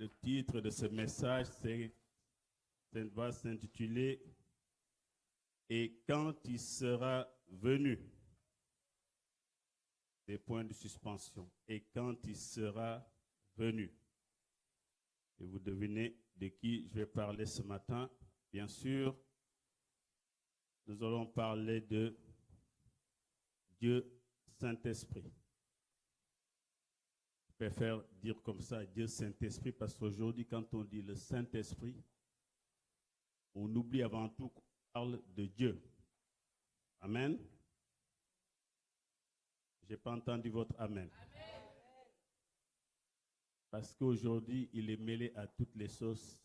Le titre de ce message va s'intituler « Et quand il sera venu ?» Des points de suspension. « Et quand il sera venu ?» Et vous devinez de qui je vais parler ce matin. Bien sûr, nous allons parler de Dieu Saint-Esprit. Je préfère dire comme ça, Dieu Saint-Esprit, parce qu'aujourd'hui, quand on dit le Saint-Esprit, on oublie avant tout qu'on parle de Dieu. Amen. Je n'ai pas entendu votre Amen. Amen. Parce qu'aujourd'hui, il est mêlé à toutes les sauces,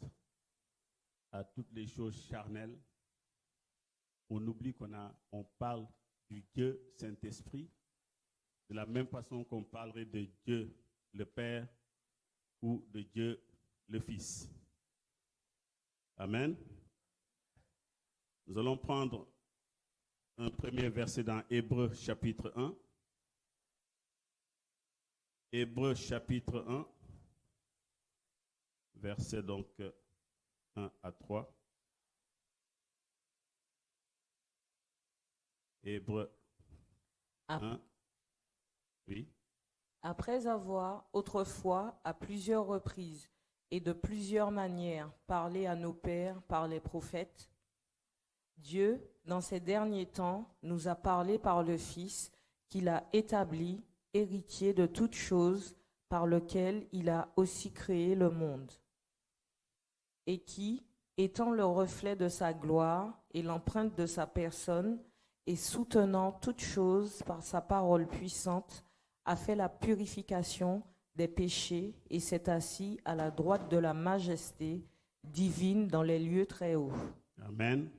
à toutes les choses charnelles. On oublie qu'on parle du Dieu Saint-Esprit, de la même façon qu'on parlerait de Dieu le Père ou de Dieu le Fils. Amen. Nous allons prendre un premier verset dans Hébreux chapitre 1. Hébreux chapitre 1, verset donc 1 à 3. Hébreux 1. Oui. Après avoir autrefois, à plusieurs reprises et de plusieurs manières, parlé à nos pères par les prophètes, Dieu, dans ces derniers temps, nous a parlé par le Fils qu'il a établi, héritier de toutes choses, par lequel il a aussi créé le monde, et qui, étant le reflet de sa gloire et l'empreinte de sa personne, et soutenant toutes choses par sa parole puissante, a fait la purification des péchés et s'est assis à la droite de la majesté divine dans les lieux très hauts. Amen.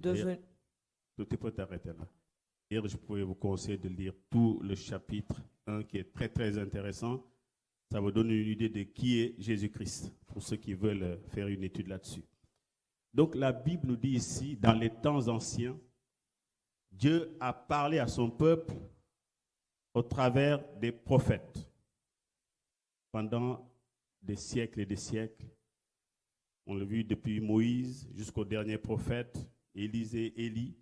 Tout est peut arrêter là. Hier, je pourrais vous conseiller de lire tout le chapitre 1 qui est très très intéressant. Ça vous donne une idée de qui est Jésus-Christ pour ceux qui veulent faire une étude là-dessus. Donc la Bible nous dit ici, dans les temps anciens, Dieu a parlé à son peuple au travers des prophètes. Pendant des siècles et des siècles, on l'a vu depuis Moïse jusqu'au dernier prophète, Élie,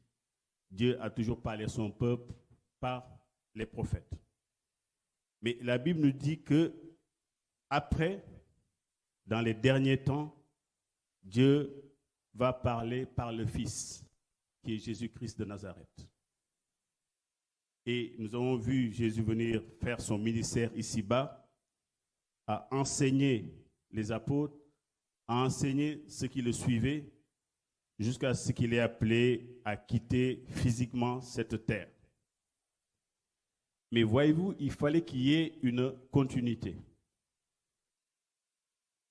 Dieu a toujours parlé à son peuple par les prophètes. Mais la Bible nous dit que après, dans les derniers temps, Dieu va parler par le Fils, qui est Jésus-Christ de Nazareth. Et nous avons vu Jésus venir faire son ministère ici-bas, à enseigner les apôtres, à enseigner ceux qui le suivaient, jusqu'à ce qu'il ait appelé à quitter physiquement cette terre. Mais voyez-vous, il fallait qu'il y ait une continuité.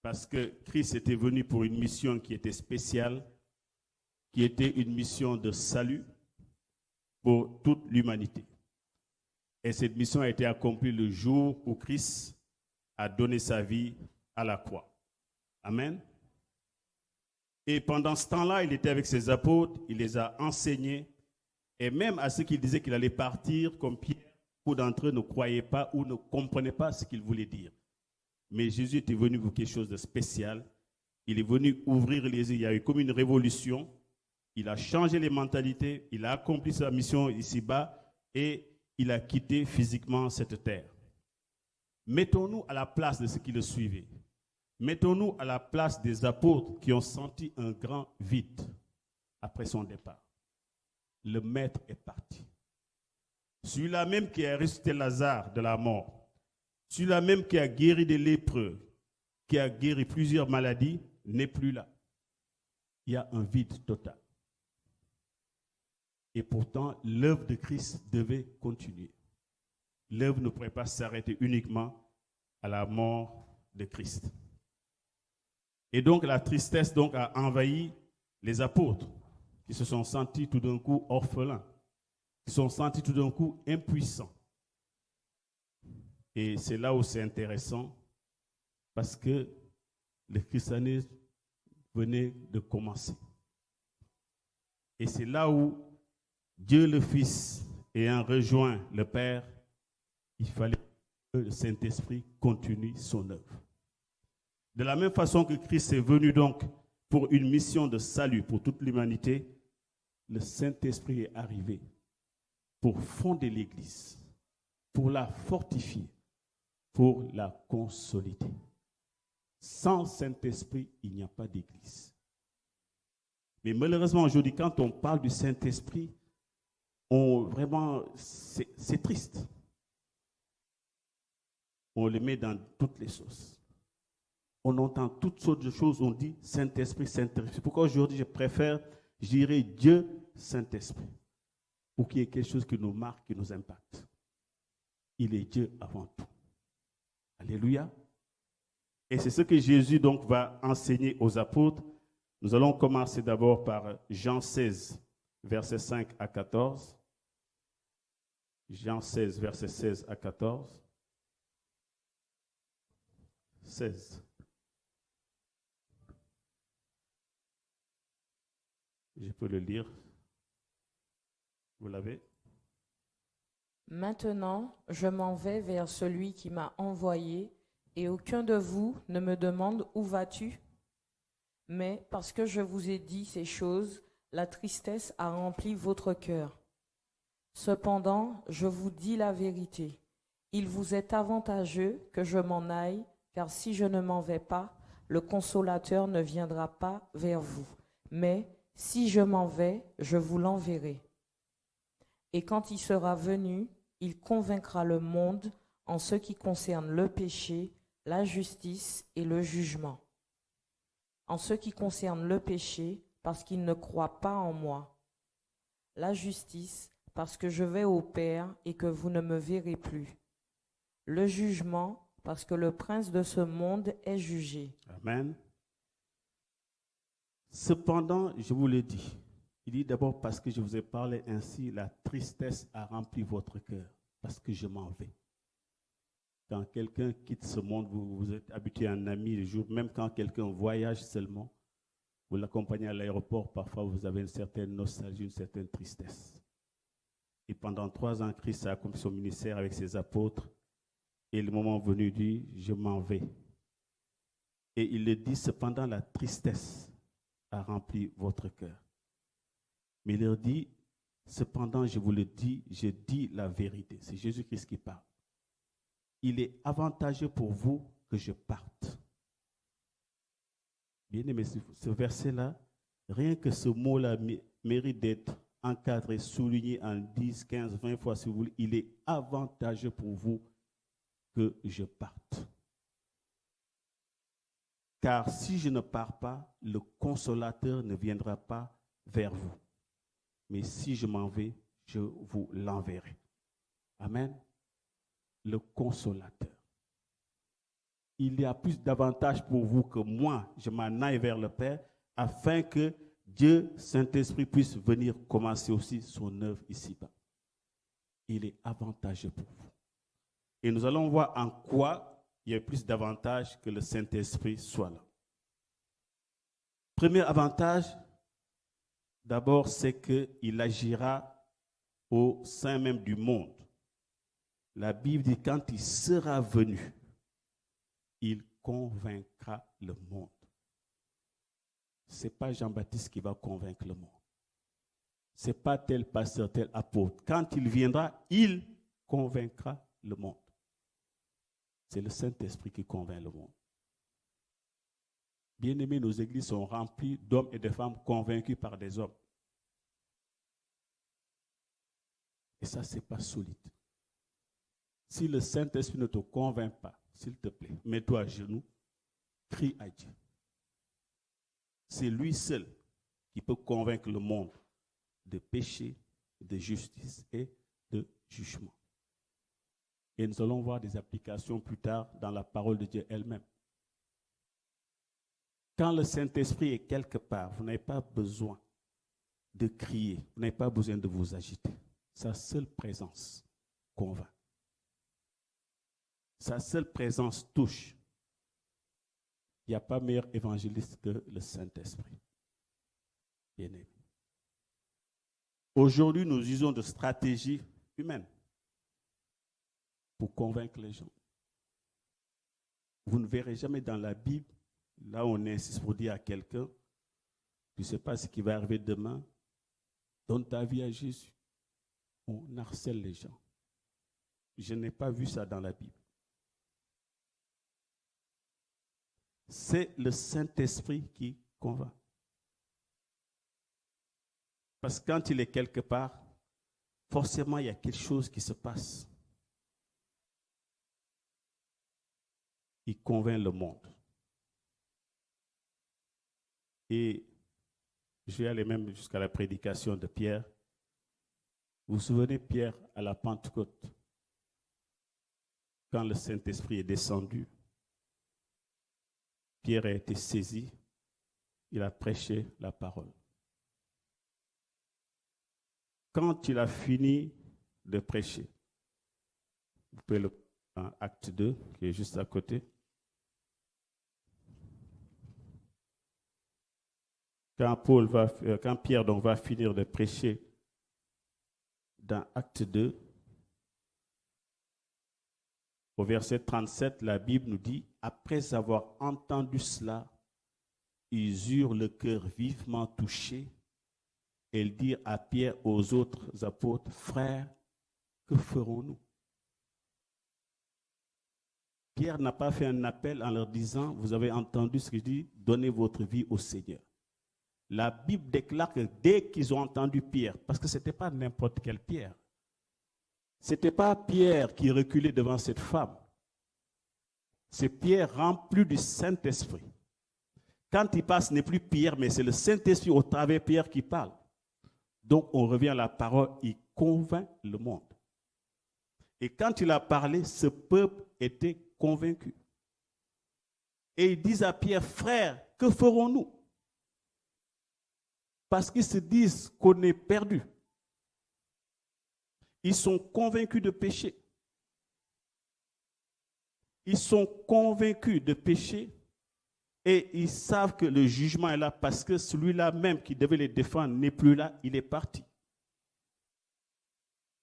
Parce que Christ était venu pour une mission qui était spéciale, qui était une mission de salut pour toute l'humanité. Et cette mission a été accomplie le jour où Christ a donné sa vie à la croix. Amen. Et pendant ce temps-là, il était avec ses apôtres, il les a enseignés, et même à ceux qui disaient qu'il allait partir, comme Pierre, beaucoup d'entre eux ne croyaient pas ou ne comprenaient pas ce qu'il voulait dire. Mais Jésus était venu pour quelque chose de spécial. Il est venu ouvrir les yeux. Il y a eu comme une révolution. Il a changé les mentalités, il a accompli sa mission ici-bas et il a quitté physiquement cette terre. Mettons-nous à la place de ceux qui le suivaient. Mettons-nous à la place des apôtres qui ont senti un grand vide après son départ. Le maître est parti. Celui-là même qui a ressuscité Lazare de la mort, celui-là même qui a guéri des lépreux, qui a guéri plusieurs maladies, n'est plus là. Il y a un vide total. Et pourtant, l'œuvre de Christ devait continuer. L'œuvre ne pourrait pas s'arrêter uniquement à la mort de Christ. Et donc, la tristesse a envahi les apôtres qui se sont sentis tout d'un coup orphelins, qui se sont sentis tout d'un coup impuissants. Et c'est là où c'est intéressant parce que le christianisme venait de commencer. Et c'est là où Dieu le Fils ayant rejoint le Père, il fallait que le Saint-Esprit continue son œuvre. De la même façon que Christ est venu donc pour une mission de salut pour toute l'humanité, le Saint-Esprit est arrivé pour fonder l'Église, pour la fortifier, pour la consolider. Sans Saint-Esprit, il n'y a pas d'Église. Mais malheureusement, aujourd'hui, quand on parle du Saint-Esprit, vraiment, c'est triste. On le met dans toutes les sauces. On entend toutes sortes de choses, on dit Saint-Esprit, Saint-Esprit. C'est pourquoi aujourd'hui, je dirais Dieu, Saint-Esprit, pour qu'il y ait quelque chose qui nous marque, qui nous impacte. Il est Dieu avant tout. Alléluia. Et c'est ce que Jésus donc va enseigner aux apôtres. Nous allons commencer d'abord par Jean 16, versets 5 à 14. Jean 16, versets 16 à 14. 16. Je peux le lire. Vous l'avez? Maintenant, je m'en vais vers celui qui m'a envoyé, et aucun de vous ne me demande où vas-tu? Mais parce que je vous ai dit ces choses, la tristesse a rempli votre cœur. Cependant, je vous dis la vérité. Il vous est avantageux que je m'en aille, car si je ne m'en vais pas, le Consolateur ne viendra pas vers vous. Mais si je m'en vais, je vous l'enverrai. Et quand il sera venu, il convaincra le monde en ce qui concerne le péché, la justice et le jugement. En ce qui concerne le péché, parce qu'il ne croit pas en moi. La justice, parce que je vais au Père et que vous ne me verrez plus. Le jugement, parce que le prince de ce monde est jugé. Amen. Cependant, je vous le dis, il dit d'abord parce que je vous ai parlé ainsi, la tristesse a rempli votre cœur, parce que je m'en vais. Quand quelqu'un quitte ce monde, vous êtes habitué à un ami le jour, même quand quelqu'un voyage seulement, vous l'accompagnez à l'aéroport, parfois vous avez une certaine nostalgie, une certaine tristesse. Et pendant 3 ans, Christ a accompli son ministère avec ses apôtres, et le moment venu, il dit, je m'en vais. Et il le dit, cependant, la tristesse a rempli votre cœur. Mais il leur dit, cependant, je vous le dis, je dis la vérité. C'est Jésus-Christ qui parle. Il est avantageux pour vous que je parte. Bien aimé, ce verset-là, rien que ce mot-là mérite d'être encadré, souligné en 10, 15, 20 fois si vous voulez. Il est avantageux pour vous que je parte. Car si je ne pars pas, le Consolateur ne viendra pas vers vous. Mais si je m'en vais, je vous l'enverrai. Amen. Le Consolateur. Il y a plus d'avantages pour vous que moi, je m'en aille vers le Père, afin que Dieu, Saint-Esprit, puisse venir commencer aussi son œuvre ici-bas. Il est avantageux pour vous. Et nous allons voir en quoi il y a plus d'avantages que le Saint-Esprit soit là. Premier avantage, d'abord, c'est qu'il agira au sein même du monde. La Bible dit quand il sera venu, il convaincra le monde. Ce n'est pas Jean-Baptiste qui va convaincre le monde. Ce n'est pas tel pasteur, tel apôtre. Quand il viendra, il convaincra le monde. C'est le Saint-Esprit qui convainc le monde. Bien-aimés, nos églises sont remplies d'hommes et de femmes convaincus par des hommes. Et ça, ce n'est pas solide. Si le Saint-Esprit ne te convainc pas, s'il te plaît, mets-toi à genoux, crie à Dieu. C'est lui seul qui peut convaincre le monde de péché, de justice et de jugement. Et nous allons voir des applications plus tard dans la parole de Dieu elle-même. Quand le Saint-Esprit est quelque part, vous n'avez pas besoin de crier, vous n'avez pas besoin de vous agiter. Sa seule présence convainc. Sa seule présence touche. Il n'y a pas meilleur évangéliste que le Saint-Esprit. Bien-aimé. Aujourd'hui, nous usons de stratégies humaines pour convaincre les gens. Vous ne verrez jamais dans la Bible Là, on insiste pour dire à quelqu'un, tu ne sais pas ce qui va arriver demain, donne ta vie à Jésus. On harcèle les gens. Je n'ai pas vu ça dans la Bible. C'est le Saint-Esprit qui convainc. Parce que quand il est quelque part, forcément, il y a quelque chose qui se passe. Il convainc le monde. Et je vais aller même jusqu'à la prédication de Pierre. Vous vous souvenez, Pierre, à la Pentecôte, quand le Saint-Esprit est descendu, Pierre a été saisi, il a prêché la parole. Quand il a fini de prêcher, vous pouvez le prendre en acte 2, qui est juste à côté. Quand Pierre donc va finir de prêcher dans acte 2, au verset 37, la Bible nous dit, après avoir entendu cela, ils eurent le cœur vivement touché et ils dirent à Pierre, aux autres apôtres, frères, que ferons-nous? Pierre n'a pas fait un appel en leur disant, vous avez entendu ce que je dis, donnez votre vie au Seigneur. La Bible déclare que dès qu'ils ont entendu Pierre, parce que ce n'était pas n'importe quel Pierre, ce n'était pas Pierre qui reculait devant cette femme, c'est Pierre rempli du Saint-Esprit. Quand il passe, ce n'est plus Pierre, mais c'est le Saint-Esprit au travers de Pierre qui parle. Donc on revient à la parole, il convainc le monde. Et quand il a parlé, ce peuple était convaincu. Et ils disent à Pierre, frère, que ferons-nous? Parce qu'ils se disent qu'on est perdu. Ils sont convaincus de péché. Ils sont convaincus de péché et ils savent que le jugement est là parce que celui-là même qui devait les défendre n'est plus là, il est parti.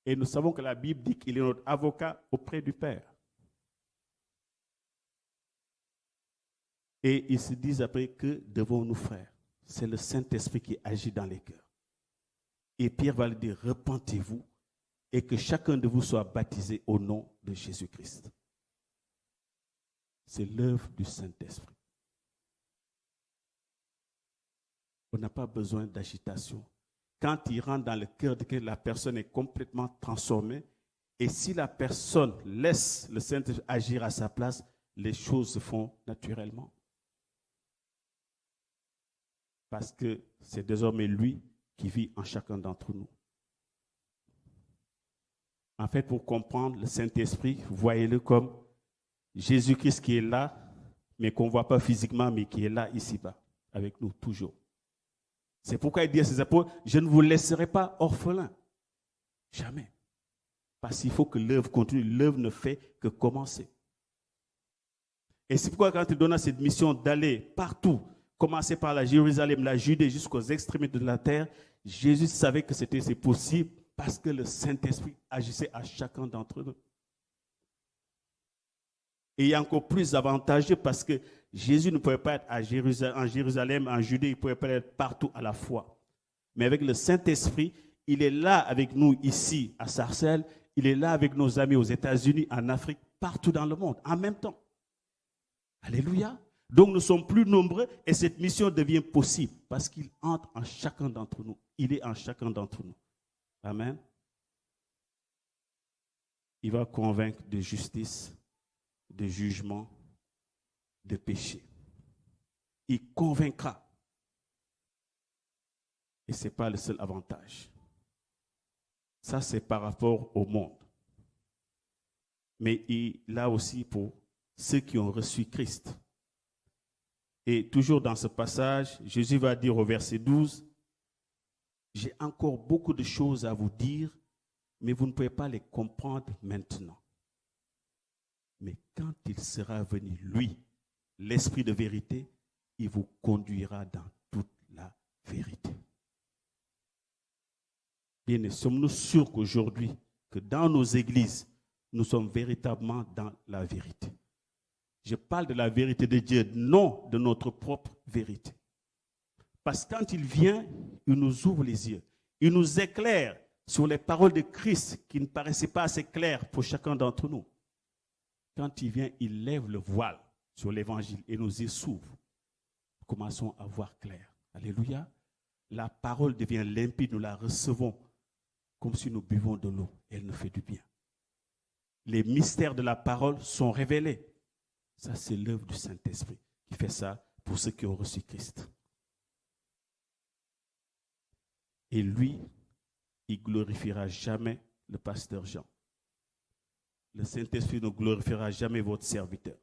Et nous savons que la Bible dit qu'il est notre avocat auprès du Père. Et ils se disent après, que devons-nous faire? C'est le Saint-Esprit qui agit dans les cœurs. Et Pierre va leur dire, repentez-vous et que chacun de vous soit baptisé au nom de Jésus-Christ. C'est l'œuvre du Saint-Esprit. On n'a pas besoin d'agitation. Quand il rentre dans le cœur de quelqu'un, la personne est complètement transformée. Et si la personne laisse le Saint-Esprit agir à sa place, les choses se font naturellement. Parce que c'est désormais lui qui vit en chacun d'entre nous. En fait, pour comprendre le Saint-Esprit, voyez-le comme Jésus-Christ qui est là, mais qu'on ne voit pas physiquement, mais qui est là, ici-bas, avec nous, toujours. C'est pourquoi il dit à ses apôtres, je ne vous laisserai pas orphelins. Jamais. Parce qu'il faut que l'œuvre continue. L'œuvre ne fait que commencer. Et c'est pourquoi quand il donne cette mission d'aller partout, commencer par la Jérusalem, la Judée, jusqu'aux extrémités de la terre, Jésus savait que c'est possible parce que le Saint-Esprit agissait à chacun d'entre nous. Et il y a encore plus avantageux parce que Jésus ne pouvait pas être en Jérusalem, en Judée, il ne pouvait pas être partout à la fois. Mais avec le Saint-Esprit, il est là avec nous ici à Sarcelles, il est là avec nos amis aux États-Unis, en Afrique, partout dans le monde, en même temps. Alléluia. Donc nous sommes plus nombreux et cette mission devient possible parce qu'il entre en chacun d'entre nous. Il est en chacun d'entre nous. Amen. Il va convaincre de justice, de jugement, de péché. Il convaincra. Et ce n'est pas le seul avantage. Ça, c'est par rapport au monde. Mais là aussi pour ceux qui ont reçu Christ. Et toujours dans ce passage, Jésus va dire au verset 12, « J'ai encore beaucoup de choses à vous dire, mais vous ne pouvez pas les comprendre maintenant. Mais quand il sera venu, lui, l'Esprit de vérité, il vous conduira dans toute la vérité. » Bien, sommes-nous sûrs qu'aujourd'hui, que dans nos églises, nous sommes véritablement dans la vérité? Je parle de la vérité de Dieu, non de notre propre vérité. Parce que quand il vient, il nous ouvre les yeux. Il nous éclaire sur les paroles de Christ qui ne paraissaient pas assez claires pour chacun d'entre nous. Quand il vient, il lève le voile sur l'évangile et nos yeux s'ouvrent. Commençons à voir clair. Alléluia. La parole devient limpide, nous la recevons comme si nous buvons de l'eau. Elle nous fait du bien. Les mystères de la parole sont révélés. Ça, c'est l'œuvre du Saint-Esprit qui fait ça pour ceux qui ont reçu Christ. Et lui, il ne glorifiera jamais le pasteur Jean. Le Saint-Esprit ne glorifiera jamais votre serviteur.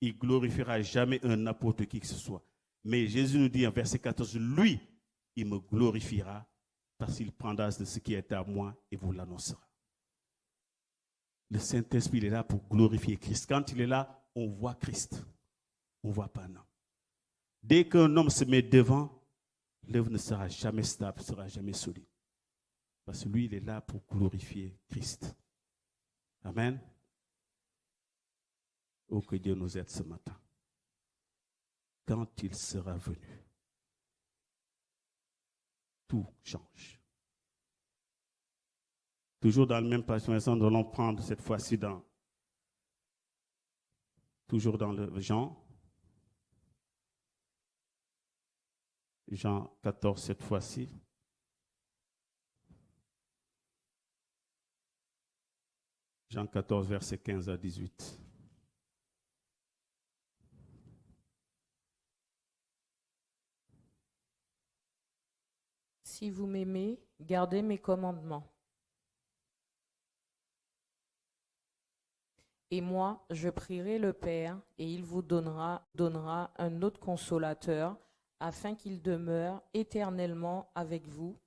Il ne glorifiera jamais un apôtre qui que ce soit. Mais Jésus nous dit en verset 14, lui, il me glorifiera parce qu'il prendra de ce qui est à moi et vous l'annoncera. Le Saint-Esprit il est là pour glorifier Christ. Quand il est là, on voit Christ. On ne voit pas un homme. Dès qu'un homme se met devant, l'œuvre ne sera jamais stable, ne sera jamais solide. Parce que lui, il est là pour glorifier Christ. Amen. Oh, que Dieu nous aide ce matin. Quand il sera venu, tout change. Toujours dans le même passage, nous allons prendre cette fois-ci toujours dans le Jean 14 cette fois-ci. Jean 14, versets 15 à 18. Si vous m'aimez, gardez mes commandements. Et moi, je prierai le Père, et il vous donnera un autre consolateur, afin qu'il demeure éternellement avec vous,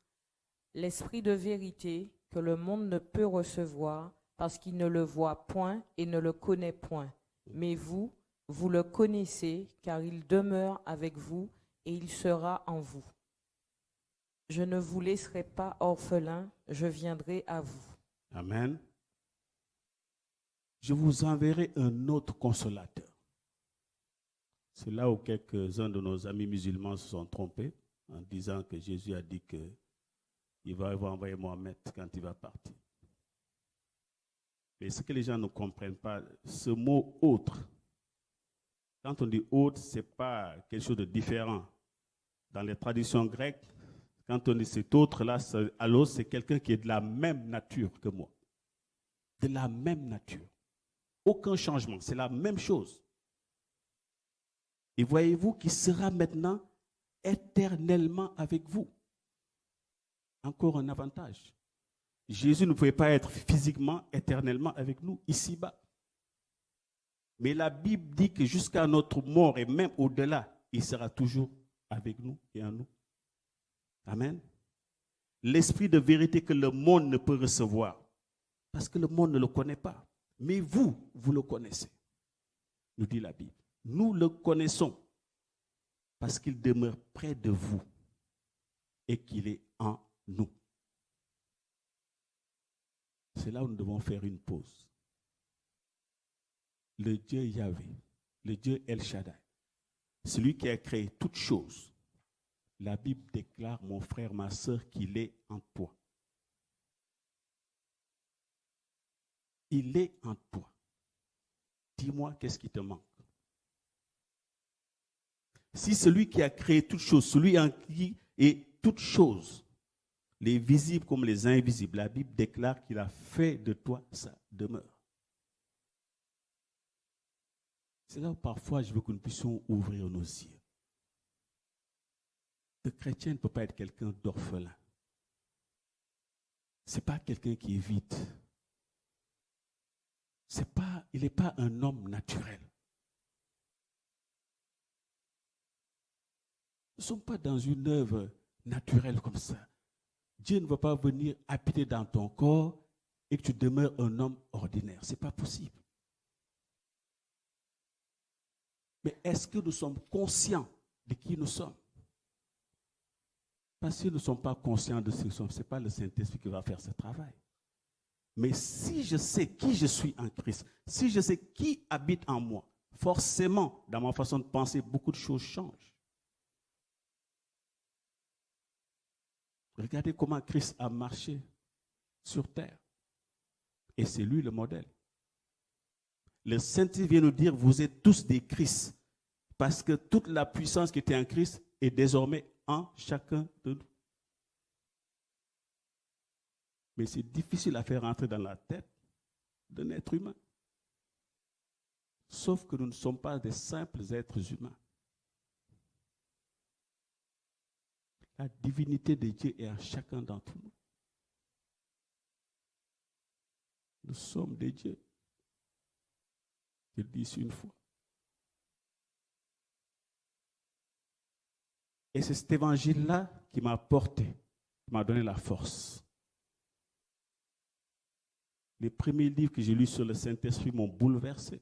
l'Esprit de vérité que le monde ne peut recevoir, parce qu'il ne le voit point et ne le connaît point. Mais vous, vous le connaissez, car il demeure avec vous, et il sera en vous. Je ne vous laisserai pas orphelins, je viendrai à vous. Amen. Je vous enverrai un autre consolateur. C'est là où quelques-uns de nos amis musulmans se sont trompés en disant que Jésus a dit qu'il va envoyer Mohamed quand il va partir. Mais ce que les gens ne comprennent pas, ce mot « autre », quand on dit « autre », ce n'est pas quelque chose de différent. Dans les traditions grecques, quand on dit cet autre-là, alors c'est quelqu'un qui est de la même nature que moi. De la même nature. Aucun changement, c'est la même chose. Et voyez-vous qu'il sera maintenant éternellement avec vous. Encore un avantage. Jésus ne pouvait pas être physiquement, éternellement avec nous, ici-bas. Mais la Bible dit que jusqu'à notre mort et même au-delà, il sera toujours avec nous et en nous. Amen. L'esprit de vérité que le monde ne peut recevoir, parce que le monde ne le connaît pas. Mais vous, vous le connaissez, nous dit la Bible. Nous le connaissons parce qu'il demeure près de vous et qu'il est en nous. C'est là où nous devons faire une pause. Le Dieu Yahvé, le Dieu El Shaddai, celui qui a créé toutes choses, la Bible déclare, mon frère, ma sœur, qu'il est en toi. Il est en toi. Dis-moi, qu'est-ce qui te manque? Si celui qui a créé toutes choses, celui en qui est toutes choses, les visibles comme les invisibles, la Bible déclare qu'il a fait de toi sa demeure. C'est là où parfois je veux que nous puissions ouvrir nos yeux. Le chrétien ne peut pas être quelqu'un d'orphelin. Ce n'est pas quelqu'un qui est vide. Il n'est pas un homme naturel. Nous ne sommes pas dans une œuvre naturelle comme ça. Dieu ne va pas venir habiter dans ton corps et que tu demeures un homme ordinaire. Ce n'est pas possible. Mais est-ce que nous sommes conscients de qui nous sommes? Parce que nous ne sommes pas conscients de ce que nous sommes, ce n'est pas le Saint-Esprit qui va faire ce travail. Mais si je sais qui je suis en Christ, si je sais qui habite en moi, forcément, dans ma façon de penser, beaucoup de choses changent. Regardez comment Christ a marché sur terre. Et c'est lui le modèle. Le Saint-Esprit vient nous dire, vous êtes tous des Christ. Parce que toute la puissance qui était en Christ est désormais en chacun de nous. Mais c'est difficile à faire rentrer dans la tête d'un être humain. Sauf que nous ne sommes pas des simples êtres humains. La divinité de Dieu est en chacun d'entre nous. Nous sommes des dieux. Je le dis une fois. Et c'est cet évangile-là qui m'a porté, qui m'a donné la force. Les premiers livres que j'ai lus sur le Saint-Esprit m'ont bouleversé.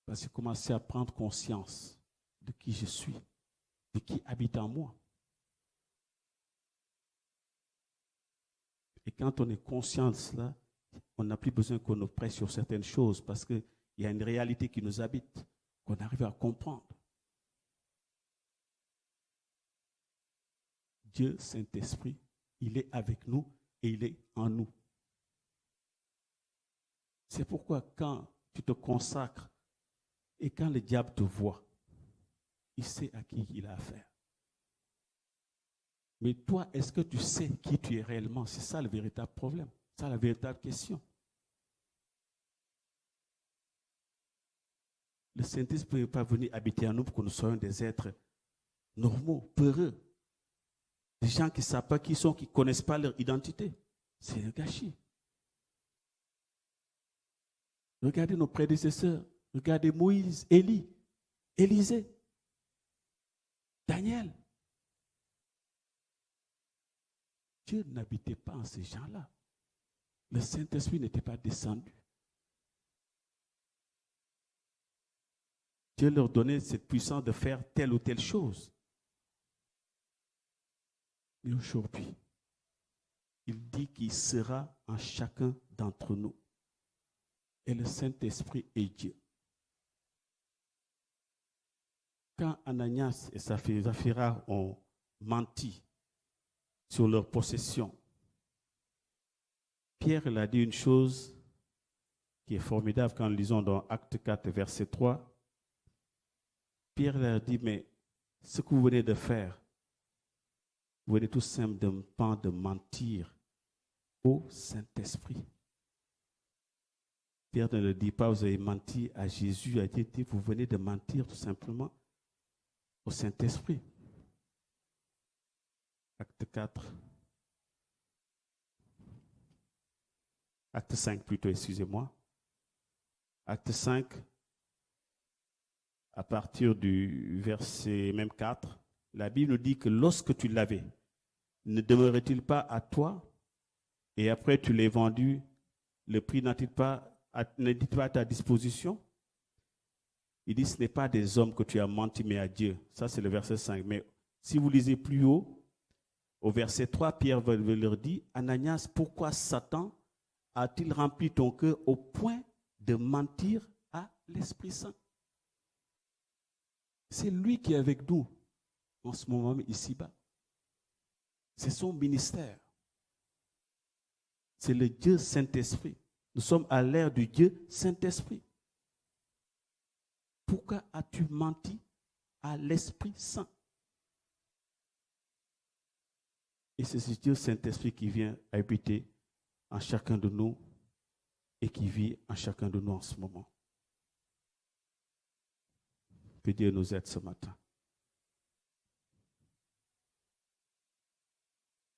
Parce que j'ai commencé à prendre conscience de qui je suis, de qui habite en moi. Et quand on est conscient de cela, on n'a plus besoin qu'on nous presse sur certaines choses parce qu'il y a une réalité qui nous habite, qu'on arrive à comprendre. Dieu, Saint-Esprit, il est avec nous et il est en nous. C'est pourquoi quand tu te consacres et quand le diable te voit, il sait à qui il a affaire. Mais toi, est-ce que tu sais qui tu es réellement? C'est ça le véritable problème. C'est ça la véritable question. Le Saint-Esprit ne peut pas venir habiter en nous pour que nous soyons des êtres normaux, peureux. Des gens qui ne savent pas qui ils sont, qui ne connaissent pas leur identité. C'est un gâchis. Regardez nos prédécesseurs. Regardez Moïse, Élie, Élisée, Daniel. Dieu n'habitait pas en ces gens-là. Le Saint-Esprit n'était pas descendu. Dieu leur donnait cette puissance de faire telle ou telle chose. Mais aujourd'hui, il dit qu'il sera en chacun d'entre nous. Et le Saint-Esprit est Dieu. Quand Ananias et Saphira ont menti sur leur possession, Pierre il a dit une chose qui est formidable quand nous lisons dans Acte 4, verset 3. Pierre leur dit, mais ce que vous venez de faire, vous venez tout simplement de mentir au Saint-Esprit. Pierre ne le dit pas, vous avez menti à Jésus, a dit, vous venez de mentir tout simplement au Saint-Esprit. Acte 4. Acte 5 plutôt, excusez-moi. Acte 5, à partir du verset même 4, la Bible nous dit que lorsque tu l'avais, ne demeurait-il pas à toi et après tu l'as vendu, le prix n'est-il pas à ta disposition? Il dit, ce n'est pas des hommes que tu as menti, mais à Dieu. Ça, c'est le verset 5. Mais si vous lisez plus haut, au verset 3, Pierre leur dit, Ananias, pourquoi Satan a-t-il rempli ton cœur au point de mentir à l'Esprit Saint? C'est lui qui est avec nous en ce moment ici-bas. C'est son ministère. C'est le Dieu Saint-Esprit. Nous sommes à l'ère du Dieu Saint-Esprit. Pourquoi as-tu menti à l'Esprit Saint? Et c'est ce Dieu Saint-Esprit qui vient habiter en chacun de nous et qui vit en chacun de nous en ce moment. Que Dieu nous aide ce matin.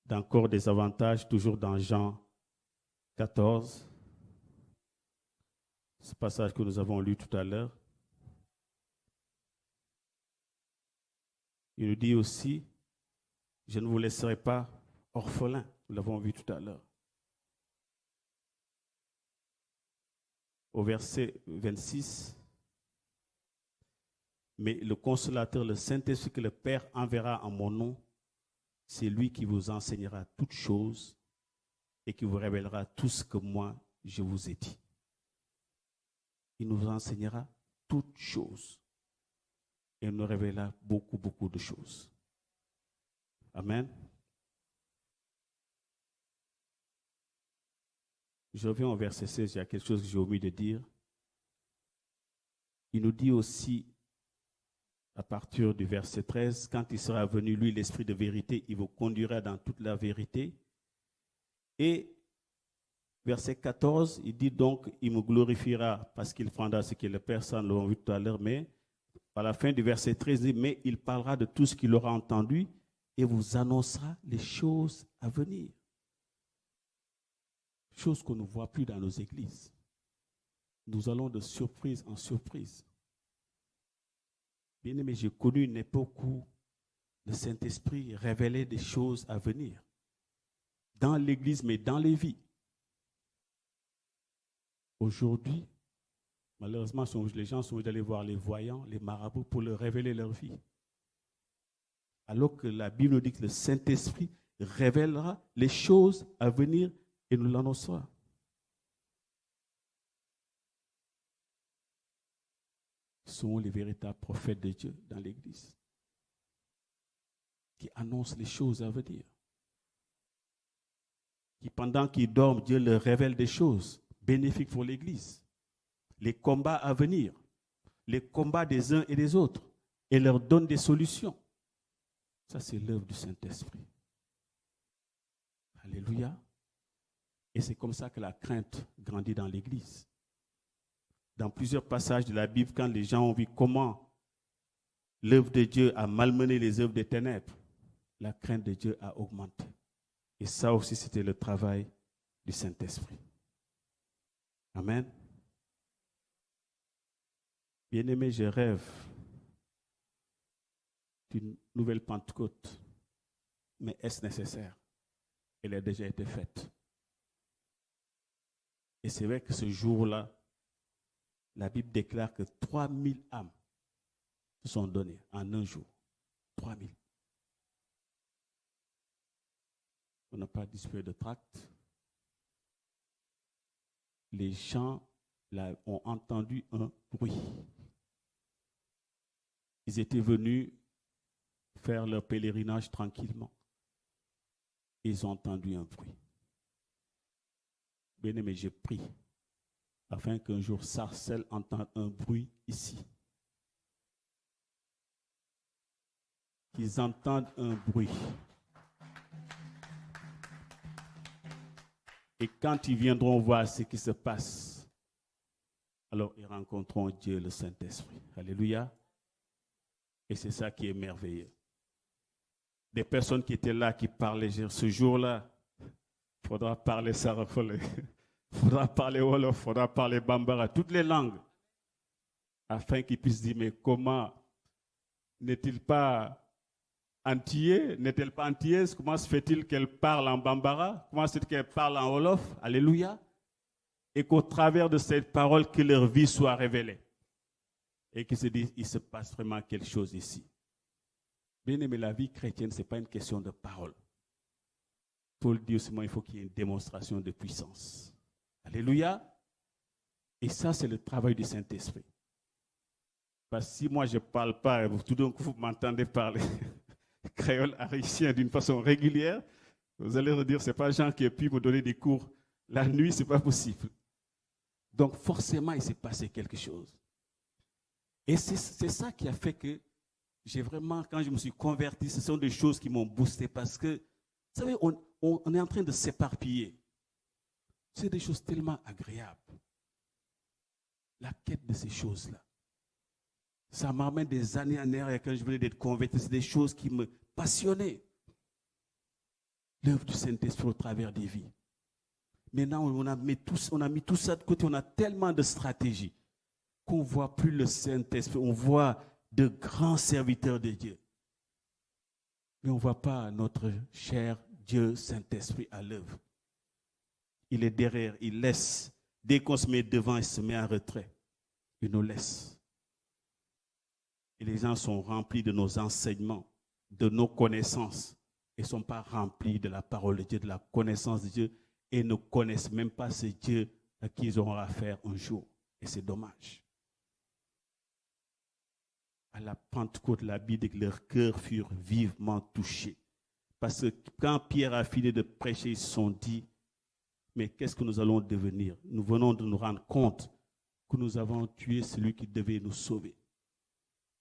D'encore des avantages, toujours dans Jean 14, ce passage que nous avons lu tout à l'heure. Il nous dit aussi, je ne vous laisserai pas orphelins, nous l'avons vu tout à l'heure. Au verset 26, mais le consolateur, le Saint-Esprit que le Père enverra en mon nom, c'est lui qui vous enseignera toutes choses et qui vous révélera tout ce que moi je vous ai dit. Il nous enseignera toutes choses. Et nous révélera beaucoup, beaucoup de choses. Amen. Je reviens au verset 16, il y a quelque chose que j'ai omis de dire. Il nous dit aussi, à partir du verset 13, quand il sera venu, lui, l'Esprit de vérité, il vous conduira dans toute la vérité. Et verset 14, il dit donc, il me glorifiera parce qu'il fera ce que les personnes l'ont vu tout à l'heure, mais à la fin du verset 13, il dit, mais il parlera de tout ce qu'il aura entendu et vous annoncera les choses à venir. Choses qu'on ne voit plus dans nos églises. Nous allons de surprise en surprise. Bien aimé, j'ai connu une époque où le Saint-Esprit révélait des choses à venir. Dans l'église, mais dans les vies. Aujourd'hui, malheureusement, les gens sont obligés d'aller voir les voyants, les marabouts, pour leur révéler leur vie. Alors que la Bible nous dit que le Saint-Esprit révélera les choses à venir et nous l'annoncera. Ce sont les véritables prophètes de Dieu dans l'Église qui annoncent les choses à venir. Qui, pendant qu'ils dorment, Dieu leur révèle des choses bénéfiques pour l'Église. Les combats à venir, les combats des uns et des autres, et leur donne des solutions. Ça, c'est l'œuvre du Saint-Esprit. Alléluia. Et c'est comme ça que la crainte grandit dans l'Église. Dans plusieurs passages de la Bible, quand les gens ont vu comment l'œuvre de Dieu a malmené les œuvres des ténèbres, la crainte de Dieu a augmenté. Et ça aussi, c'était le travail du Saint-Esprit. Amen. Bien-aimé, je rêve d'une nouvelle Pentecôte. Mais est-ce nécessaire? Elle a déjà été faite. Et c'est vrai que ce jour-là, la Bible déclare que 3000 âmes se sont données en un jour. 3000. On n'a pas distribué de tracts. Les gens là, ont entendu un bruit. Ils étaient venus faire leur pèlerinage tranquillement. Ils ont entendu un bruit. Bien-aimé, j'ai prie afin qu'un jour Sarcelles entende un bruit ici. Qu'ils entendent un bruit. Et quand ils viendront voir ce qui se passe, alors ils rencontreront Dieu, le Saint-Esprit. Alléluia. Et c'est ça qui est merveilleux. Des personnes qui étaient là, qui parlaient ce jour-là, il faudra parler sarafole, il faudra parler wolof, il faudra parler bambara, toutes les langues, afin qu'ils puissent dire, mais comment n'est-il pas antillais, n'est-elle pas antillaise? Comment se fait-il qu'elle parle en bambara? Comment se fait-il qu'elle parle en wolof? Alléluia. Et qu'au travers de cette parole, que leur vie soit révélée. Et qu'ils se disent, il se passe vraiment quelque chose ici. Bien aimé, la vie chrétienne, ce n'est pas une question de parole. Paul dit aussi, il faut qu'il y ait une démonstration de puissance. Alléluia. Et ça, c'est le travail du Saint-Esprit. Parce que si moi, je ne parle pas, tout d'un coup, vous m'entendez parler créole haïtien d'une façon régulière, vous allez redire, ce n'est pas Jean qui a pu me donner des cours la nuit, ce n'est pas possible. Donc, forcément, il s'est passé quelque chose. Et c'est ça qui a fait que j'ai vraiment, quand je me suis converti, ce sont des choses qui m'ont boosté parce que, vous savez, on est en train de s'éparpiller. C'est des choses tellement agréables. La quête de ces choses-là. Ça m'amène des années en arrière quand je venais d'être converti. C'est des choses qui me passionnaient. L'œuvre du Saint-Esprit au travers des vies. Maintenant, on a mis tout ça de côté. On a tellement de stratégies qu'on ne voit plus le Saint-Esprit. On voit de grands serviteurs de Dieu. Mais on ne voit pas notre cher Dieu Saint-Esprit à l'œuvre. Il est derrière, il laisse. Dès qu'on se met devant, il se met en retrait. Il nous laisse. Et les gens sont remplis de nos enseignements, de nos connaissances. Ils ne sont pas remplis de la parole de Dieu, de la connaissance de Dieu, et ne connaissent même pas ce Dieu à qui ils auront affaire un jour. Et c'est dommage. À la Pentecôte, la Bible dit que leurs cœurs furent vivement touchés. Parce que quand Pierre a fini de prêcher, ils se sont dit, mais qu'est-ce que nous allons devenir? Nous venons de nous rendre compte que nous avons tué celui qui devait nous sauver.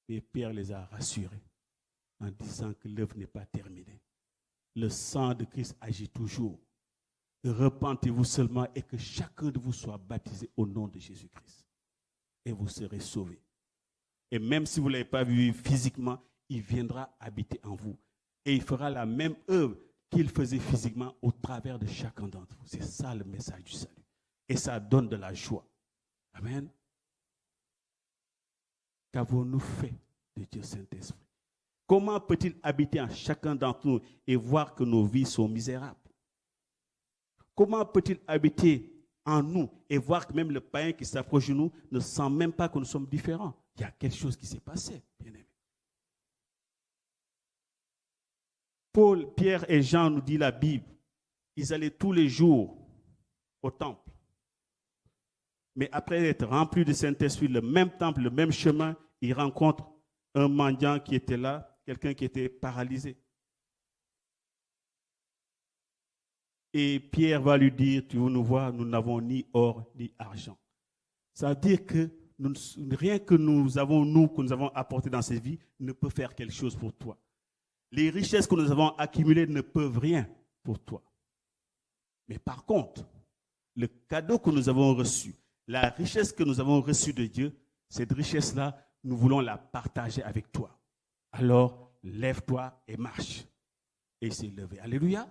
Et Pierre les a rassurés en disant que l'œuvre n'est pas terminée. Le sang de Christ agit toujours. Repentez-vous seulement et que chacun de vous soit baptisé au nom de Jésus-Christ. Et vous serez sauvés. Et même si vous ne l'avez pas vu physiquement, il viendra habiter en vous. Et il fera la même œuvre qu'il faisait physiquement au travers de chacun d'entre vous. C'est ça le message du salut. Et ça donne de la joie. Amen. Qu'avons-nous fait de Dieu Saint-Esprit? Comment peut-il habiter en chacun d'entre nous et voir que nos vies sont misérables? Comment peut-il habiter en nous et voir que même le païen qui s'approche de nous ne sent même pas que nous sommes différents? Il y a quelque chose qui s'est passé, bien-aimé. Paul, Pierre et Jean, nous dit la Bible, ils allaient tous les jours au temple. Mais après être remplis du Saint-Esprit, le même temple, le même chemin, ils rencontrent un mendiant qui était là, quelqu'un qui était paralysé. Et Pierre va lui dire, tu veux nous voir, nous n'avons ni or ni argent. Ça veut dire que rien que nous avons apporté dans cette vie, ne peut faire quelque chose pour toi. Les richesses que nous avons accumulées ne peuvent rien pour toi. Mais par contre, le cadeau que nous avons reçu, la richesse que nous avons reçue de Dieu, cette richesse-là, nous voulons la partager avec toi. Alors, lève-toi et marche. Et il s'est levé. Alléluia.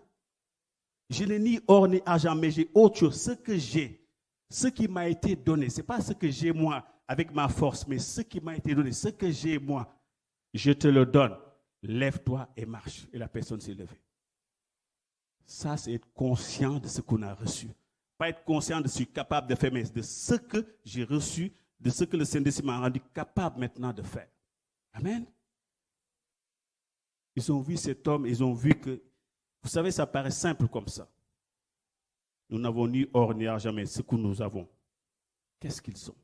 Je n'ai ni or ni argent, mais j'ai autre chose. Ce que j'ai, ce qui m'a été donné, ce n'est pas ce que j'ai moi avec ma force, mais ce qui m'a été donné, ce que j'ai moi, je te le donne. Lève-toi et marche. Et la personne s'est levée. Ça, c'est être conscient de ce qu'on a reçu. Pas être conscient de ce que je suis capable de faire, mais de ce que j'ai reçu, de ce que le Saint-Esprit m'a rendu capable maintenant de faire. Amen. Ils ont vu cet homme, ils ont vu que, vous savez, ça paraît simple comme ça. Nous n'avons ni or ni argent, mais ce que nous avons, qu'est-ce qu'ils sont?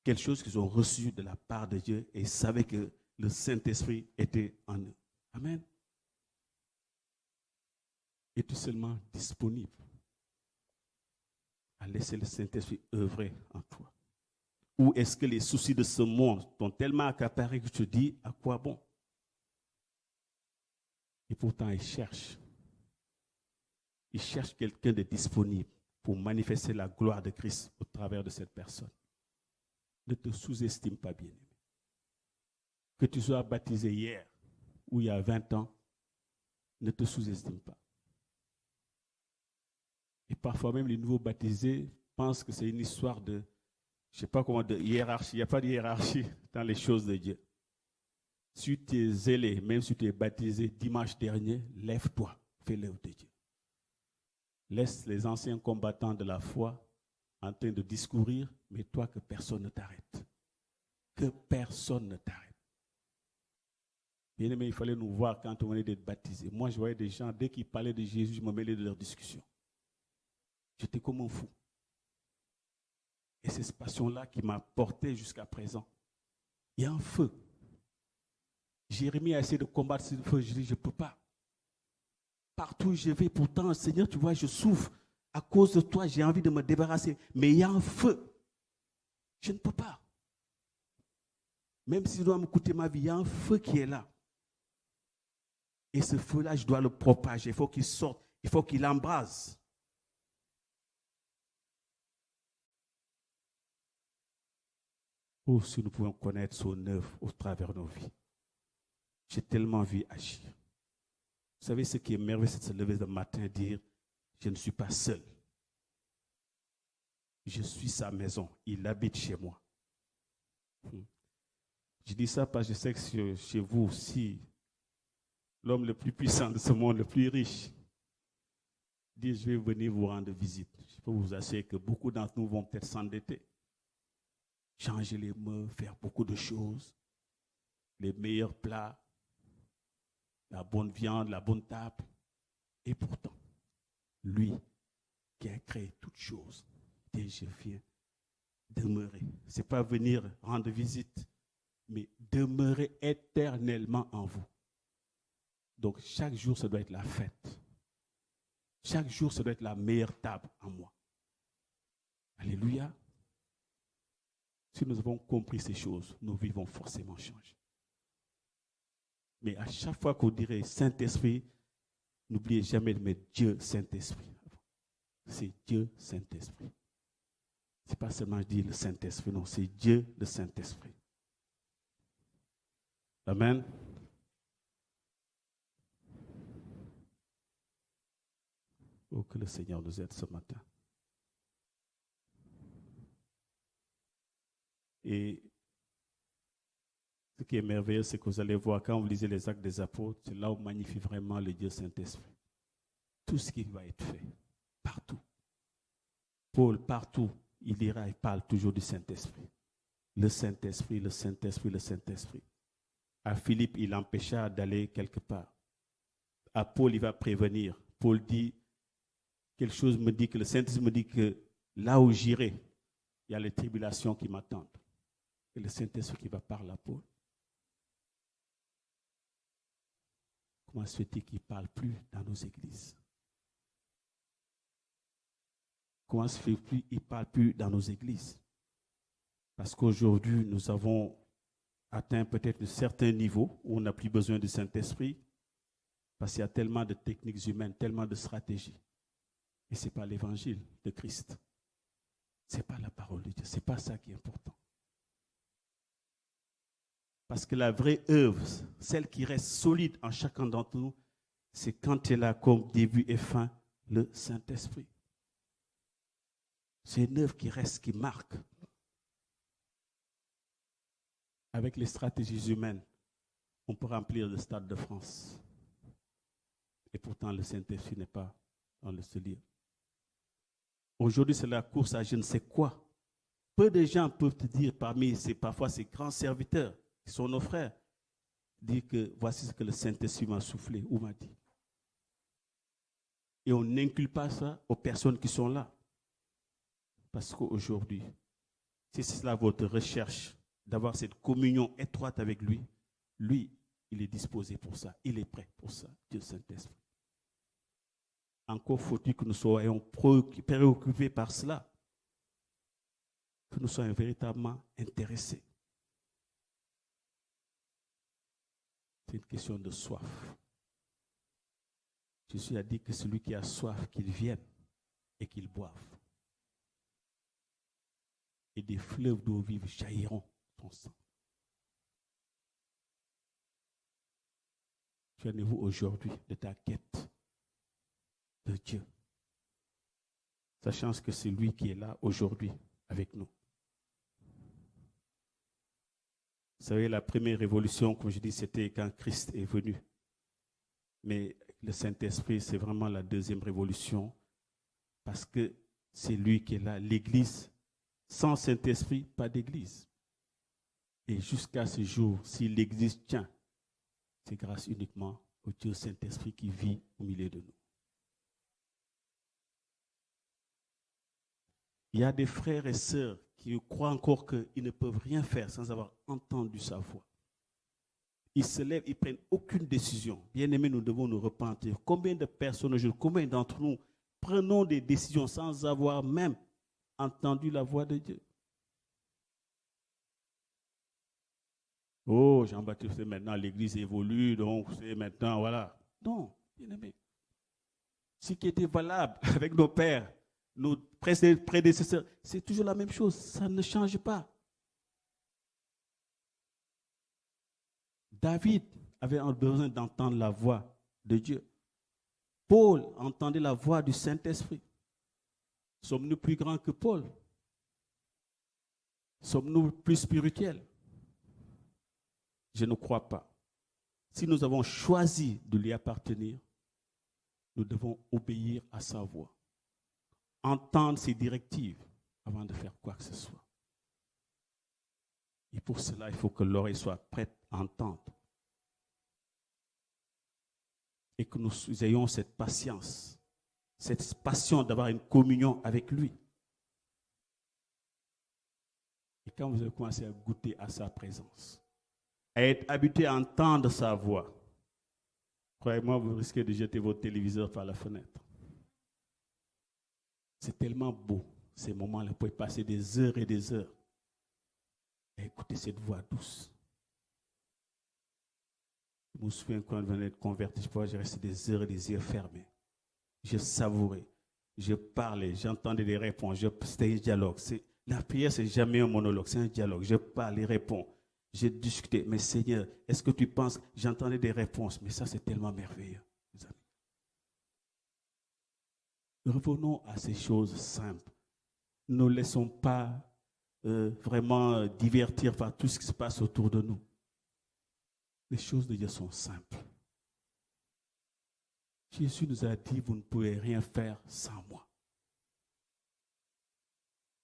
Quelque chose qu'ils ont reçu de la part de Dieu et ils savaient que le Saint-Esprit était en eux. Amen. Es-tu seulement disponible à laisser le Saint-Esprit œuvrer en toi? Ou est-ce que les soucis de ce monde t'ont tellement accaparé que tu te dis, à quoi bon? Et pourtant, ils cherchent quelqu'un de disponible pour manifester la gloire de Christ au travers de cette personne. Ne te sous-estime pas, bien-aimé. Que tu sois baptisé hier ou il y a 20 ans, ne te sous-estime pas. Et parfois même les nouveaux baptisés pensent que c'est une histoire de, je ne sais pas comment, de hiérarchie. Il n'y a pas de hiérarchie dans les choses de Dieu. Si tu es zélé, même si tu es baptisé dimanche dernier, lève-toi, fais l'œuvre de Dieu. Laisse les anciens combattants de la foi en train de discourir, mais toi que personne ne t'arrête. Que personne ne t'arrête. Bien aimé, il fallait nous voir quand on venait d'être baptisés. Moi, je voyais des gens, dès qu'ils parlaient de Jésus, je me mêlais de leur discussion. J'étais comme un fou. Et c'est cette passion-là qui m'a porté jusqu'à présent. Il y a un feu. Jérémie a essayé de combattre ce feu. Je dis, je ne peux pas. Partout où je vais, pourtant, Seigneur, tu vois, je souffre. À cause de toi, j'ai envie de me débarrasser. Mais il y a un feu. Je ne peux pas. Même si je dois me coûter ma vie, il y a un feu qui est là. Et ce feu-là, je dois le propager. Il faut qu'il sorte. Il faut qu'il embrase. Oh, si nous pouvons connaître son œuvre au travers de nos vies. J'ai tellement vu agir. Vous savez, ce qui est merveilleux, c'est de se lever le matin et dire, je ne suis pas seul. Je suis sa maison. Il habite chez moi. Je dis ça parce que je sais que chez vous aussi, l'homme le plus puissant de ce monde, le plus riche, dit, je vais venir vous rendre visite. Je peux vous assurer que beaucoup d'entre nous vont peut-être s'endetter. Changer les meubles, faire beaucoup de choses, les meilleurs plats, la bonne viande, la bonne table. Et pourtant, lui qui a créé toutes choses. Et je viens demeurer. Ce n'est pas venir rendre visite, mais demeurer éternellement en vous. Donc chaque jour, ça doit être la fête. Chaque jour, ça doit être la meilleure table en moi. Alléluia. Si nous avons compris ces choses, nos vies vont forcément changer. Mais à chaque fois qu'on dirait Saint-Esprit, n'oubliez jamais de mettre Dieu, Saint-Esprit. C'est Dieu, Saint-Esprit. Ce n'est pas seulement je dis le Saint-Esprit, non, c'est Dieu, le Saint-Esprit. Amen. Oh, que le Seigneur nous aide ce matin. Et ce qui est merveilleux, c'est que vous allez voir, quand vous lisez les Actes des Apôtres, c'est là où on magnifie vraiment le Dieu Saint-Esprit. Tout ce qui va être fait, partout. Paul, partout, il ira, il parle toujours du Saint-Esprit. Le Saint-Esprit, le Saint-Esprit, le Saint-Esprit. À Philippe, il l'empêcha d'aller quelque part. À Paul, il va prévenir. Paul dit, quelque chose me dit que le Saint-Esprit me dit que là où j'irai, il y a les tribulations qui m'attendent. Et le Saint-Esprit qui va parler à Paul. Comment se fait-il qu'il ne parle plus dans nos églises? Comment se fait-il qu'il ne parle plus dans nos églises? Parce qu'aujourd'hui, nous avons atteint peut-être un certain niveau où on n'a plus besoin du Saint-Esprit, parce qu'il y a tellement de techniques humaines, tellement de stratégies. Et ce n'est pas l'évangile de Christ. Ce n'est pas la parole de Dieu. Ce n'est pas ça qui est important. Parce que la vraie œuvre, celle qui reste solide en chacun d'entre nous, c'est quand elle a comme début et fin le Saint-Esprit. C'est une œuvre qui reste, qui marque. Avec les stratégies humaines, on peut remplir le Stade de France. Et pourtant, le Saint-Esprit n'est pas dans ce livre. Aujourd'hui, c'est la course à je ne sais quoi. Peu de gens peuvent te dire, parfois ces grands serviteurs, qui sont nos frères, dire que voici ce que le Saint-Esprit m'a soufflé ou m'a dit. Et on n'inclut pas ça aux personnes qui sont là. Parce qu'aujourd'hui, si c'est là votre recherche, d'avoir cette communion étroite avec lui, il est disposé pour ça, il est prêt pour ça, Dieu Saint-Esprit. Encore faut-il que nous soyons préoccupés par cela, que nous soyons véritablement intéressés. C'est une question de soif. Jésus a dit que celui qui a soif, qu'il vienne et qu'il boive. Et des fleuves d'eau vive jailliront son sang. Souvenez-vous aujourd'hui de ta quête de Dieu, sachant que c'est lui qui est là aujourd'hui avec nous. Vous savez, la première révolution, comme je dis, c'était quand Christ est venu. Mais le Saint-Esprit, c'est vraiment la deuxième révolution, parce que c'est lui qui est là. L'Église, sans Saint-Esprit, pas d'Église. Et jusqu'à ce jour, si l'Église tient, c'est grâce uniquement au Dieu Saint-Esprit qui vit au milieu de nous. Il y a des frères et sœurs qui croient encore qu'ils ne peuvent rien faire sans avoir entendu sa voix. Ils se lèvent, ils ne prennent aucune décision. Bien-aimés, nous devons nous repentir. Combien de personnes aujourd'hui, combien d'entre nous prenons des décisions sans avoir même entendu la voix de Dieu? Oh, Jean-Baptiste, maintenant l'Église évolue, donc c'est maintenant, voilà. Non, bien-aimés. Ce qui était valable avec nos pères, nos prédécesseurs, c'est toujours la même chose, ça ne change pas. David avait besoin d'entendre la voix de Dieu. Paul entendait la voix du Saint-Esprit. Sommes-nous plus grands que Paul? Sommes-nous plus spirituels? Je ne crois pas. Si nous avons choisi de lui appartenir, nous devons obéir à sa voix. Entendre ses directives avant de faire quoi que ce soit. Et pour cela, il faut que l'oreille soit prête à entendre. Et que nous ayons cette patience cette passion d'avoir une communion avec lui. Et quand vous avez commencé à goûter à sa présence, à être habitué à entendre sa voix, croyez-moi, vous risquez de jeter votre téléviseur par la fenêtre. C'est tellement beau, ces moments-là. Vous pouvez passer des heures et des heures à écouter cette voix douce. Je me souviens quand je venais de convertir, j'ai resté des heures et des yeux fermés. Je savourais, je parlais, j'entendais des réponses. C'était un dialogue. La prière, ce n'est jamais un monologue, c'est un dialogue. Je parle, je réponds. J'ai discuté. Mais Seigneur, est-ce que tu penses, j'entendais des réponses. Mais ça, c'est tellement merveilleux, mes amis. Revenons à ces choses simples. Ne laissons pas vraiment divertir par tout ce qui se passe autour de nous. Les choses de Dieu sont simples. Jésus nous a dit, vous ne pouvez rien faire sans moi.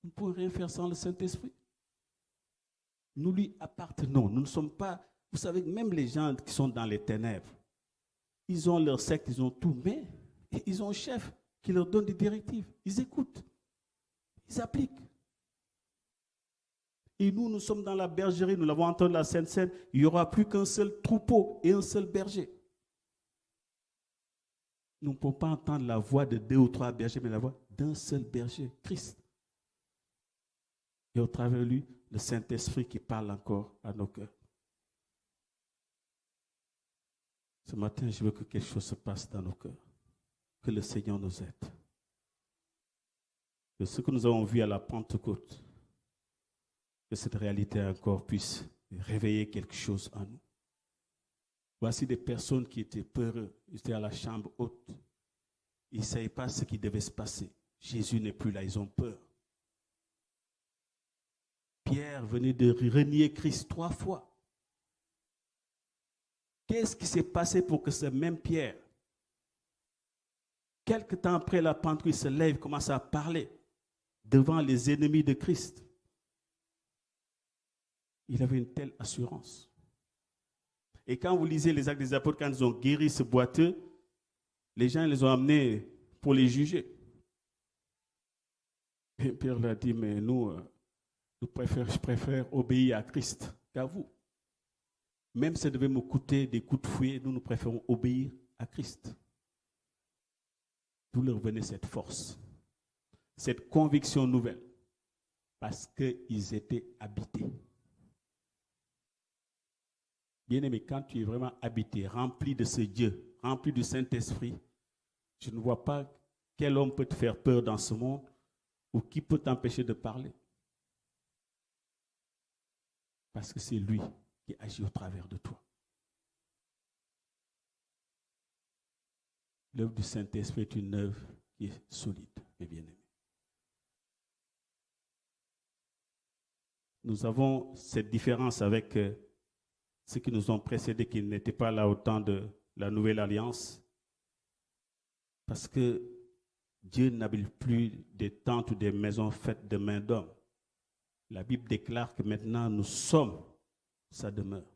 Nous ne pouvons rien faire sans le Saint-Esprit. Nous lui appartenons. Nous ne sommes pas, vous savez, même les gens qui sont dans les ténèbres, ils ont leur secte, ils ont tout, mais ils ont un chef qui leur donne des directives. Ils écoutent, ils appliquent. Et nous sommes dans la bergerie, nous l'avons entendu la Sainte Seine, il n'y aura plus qu'un seul troupeau et un seul berger. Nous ne pouvons pas entendre la voix de 2 ou 3 bergers, mais la voix d'un seul berger, Christ. Et au travers de lui, le Saint-Esprit qui parle encore à nos cœurs. Ce matin, je veux que quelque chose se passe dans nos cœurs. Que le Seigneur nous aide. Que ce que nous avons vu à la Pentecôte, que cette réalité encore puisse réveiller quelque chose en nous. Voici des personnes qui étaient peureuses, ils étaient à la chambre haute. Ils ne savaient pas ce qui devait se passer. Jésus n'est plus là, ils ont peur. Pierre venait de renier Christ 3 fois. Qu'est-ce qui s'est passé pour que ce même Pierre, quelque temps après la Pentecôte, se lève, commence à parler devant les ennemis de Christ? Il avait une telle assurance. Et quand vous lisez les Actes des Apôtres, quand ils ont guéri ce boiteux, les gens les ont amenés pour les juger. Et Pierre leur a dit, mais je préfère obéir à Christ qu'à vous. Même si ça devait me coûter des coups de fouet, nous préférons obéir à Christ. D'où leur venait cette force, cette conviction nouvelle, parce qu'ils étaient habités. Bien-aimé, quand tu es vraiment habité, rempli de ce Dieu, rempli du Saint-Esprit, je ne vois pas quel homme peut te faire peur dans ce monde ou qui peut t'empêcher de parler. Parce que c'est lui qui agit au travers de toi. L'œuvre du Saint-Esprit est une œuvre qui est solide, mes bien-aimés. Nous avons cette différence avec ceux qui nous ont précédés, qui n'étaient pas là au temps de la Nouvelle Alliance, parce que Dieu n'habite plus des tentes ou des maisons faites de mains d'hommes. La Bible déclare que maintenant nous sommes sa demeure.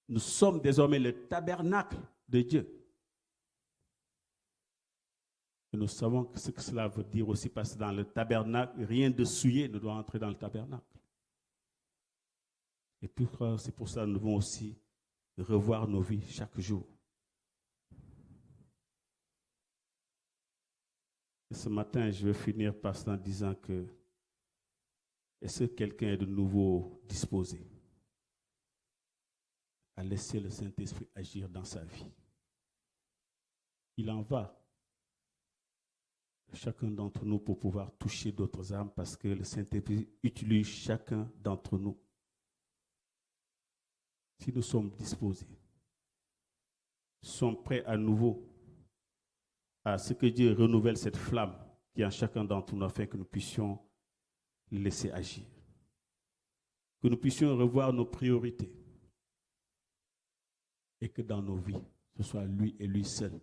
Nous sommes désormais le tabernacle de Dieu. Et nous savons ce que cela veut dire aussi, parce que dans le tabernacle, rien de souillé ne doit entrer dans le tabernacle. Et puis, c'est pour ça que nous devons aussi revoir nos vies chaque jour. Et ce matin, je vais finir en disant que est-ce que quelqu'un est de nouveau disposé à laisser le Saint-Esprit agir dans sa vie? Il en va de chacun d'entre nous pour pouvoir toucher d'autres âmes, parce que le Saint-Esprit utilise chacun d'entre nous. Si nous sommes disposés, sommes prêts à nouveau à ce que Dieu renouvelle cette flamme qui est en chacun d'entre nous, afin que nous puissions le laisser agir. Que nous puissions revoir nos priorités. Et que dans nos vies, ce soit lui et lui seul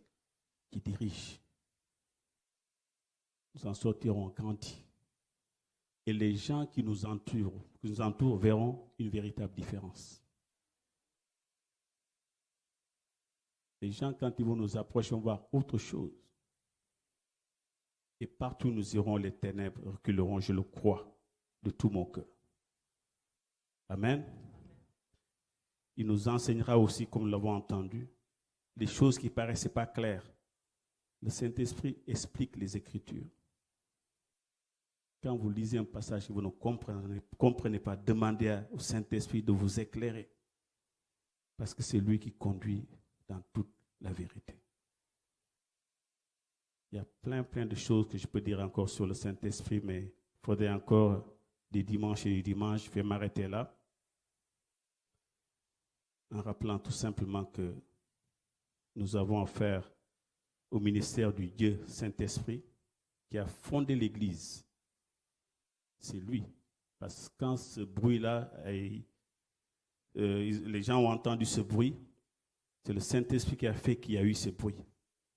qui dirige. Nous en sortirons grandis. Et les gens qui nous entourent verront une véritable différence. Les gens, quand ils vont nous approcher, vont voir autre chose. Et partout où nous irons, les ténèbres reculeront, je le crois, de tout mon cœur. Amen. Il nous enseignera aussi, comme nous l'avons entendu, les choses qui ne paraissaient pas claires. Le Saint-Esprit explique les Écritures. Quand vous lisez un passage que vous ne comprenez pas, demandez au Saint-Esprit de vous éclairer. Parce que c'est lui qui conduit dans toute la vérité. Il y a plein de choses que je peux dire encore sur le Saint-Esprit, mais il faudrait encore des dimanches et des dimanches. Je vais m'arrêter là. En rappelant tout simplement que nous avons affaire au ministère du Dieu Saint-Esprit qui a fondé l'Église. C'est lui. Parce que quand ce bruit-là, les gens ont entendu ce bruit, c'est le Saint-Esprit qui a fait qu'il y a eu ce bruit.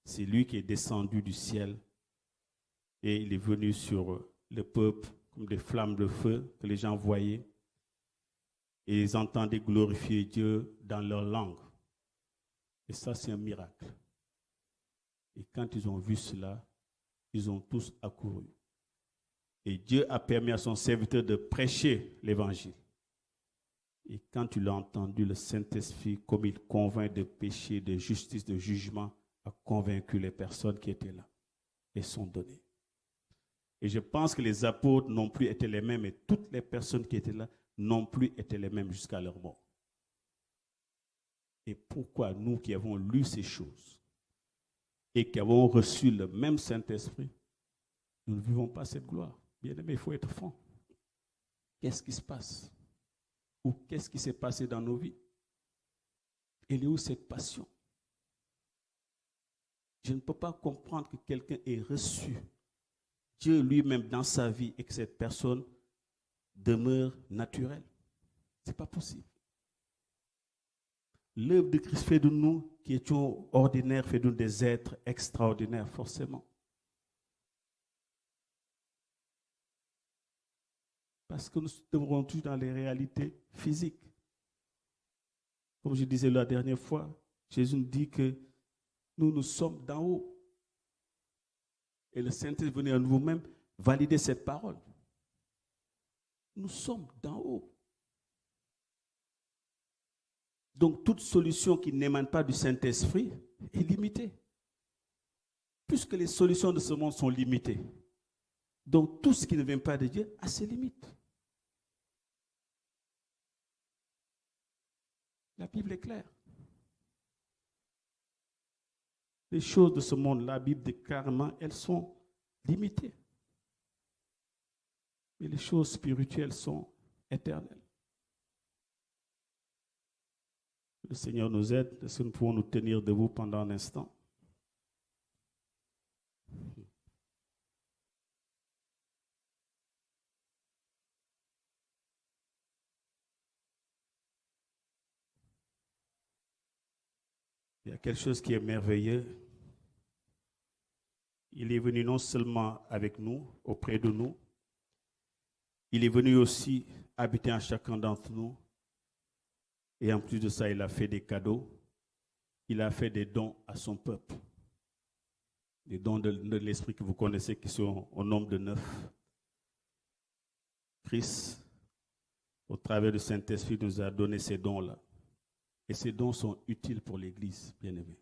C'est lui qui est descendu du ciel et il est venu sur le peuple comme des flammes de feu que les gens voyaient. Et ils entendaient glorifier Dieu dans leur langue. Et ça, c'est un miracle. Et quand ils ont vu cela, ils ont tous accouru. Et Dieu a permis à son serviteur de prêcher l'évangile. Et quand tu l'as entendu, le Saint-Esprit, comme il convainc de péché, de justice, de jugement, a convaincu les personnes qui étaient là et sont données. Et je pense que les apôtres n'ont plus été les mêmes et toutes les personnes qui étaient là n'ont plus été les mêmes jusqu'à leur mort. Et pourquoi nous qui avons lu ces choses et qui avons reçu le même Saint-Esprit, nous ne vivons pas cette gloire? Bien aimé, il faut être franc. Qu'est-ce qui se passe? Ou qu'est-ce qui s'est passé dans nos vies? Elle est où cette passion? Je ne peux pas comprendre que quelqu'un ait reçu Dieu lui-même dans sa vie et que cette personne demeure naturelle. Ce n'est pas possible. L'œuvre de Christ fait de nous, qui étions ordinaires, fait de nous des êtres extraordinaires, forcément. Parce que nous demeurons tous dans les réalités physiques. Comme je disais la dernière fois, Jésus nous dit que nous sommes d'en haut. Et le Saint-Esprit venait à nous-mêmes valider cette parole. Nous sommes d'en haut. Donc, toute solution qui n'émane pas du Saint-Esprit est limitée. Puisque les solutions de ce monde sont limitées. Donc, tout ce qui ne vient pas de Dieu a ses limites. La Bible est claire. Les choses de ce monde, la Bible dit carrément, elles sont limitées. Mais les choses spirituelles sont éternelles. Le Seigneur nous aide. Est-ce que nous pouvons nous tenir debout pendant un instant? Il y a quelque chose qui est merveilleux. Il est venu non seulement avec nous, auprès de nous, il est venu aussi habiter en chacun d'entre nous. Et en plus de ça, il a fait des cadeaux. Il a fait des dons à son peuple. Des dons de l'Esprit que vous connaissez qui sont au nombre de 9. Christ, au travers du Saint-Esprit, nous a donné ces dons-là. Et ces dons sont utiles pour l'Église, bien-aimés.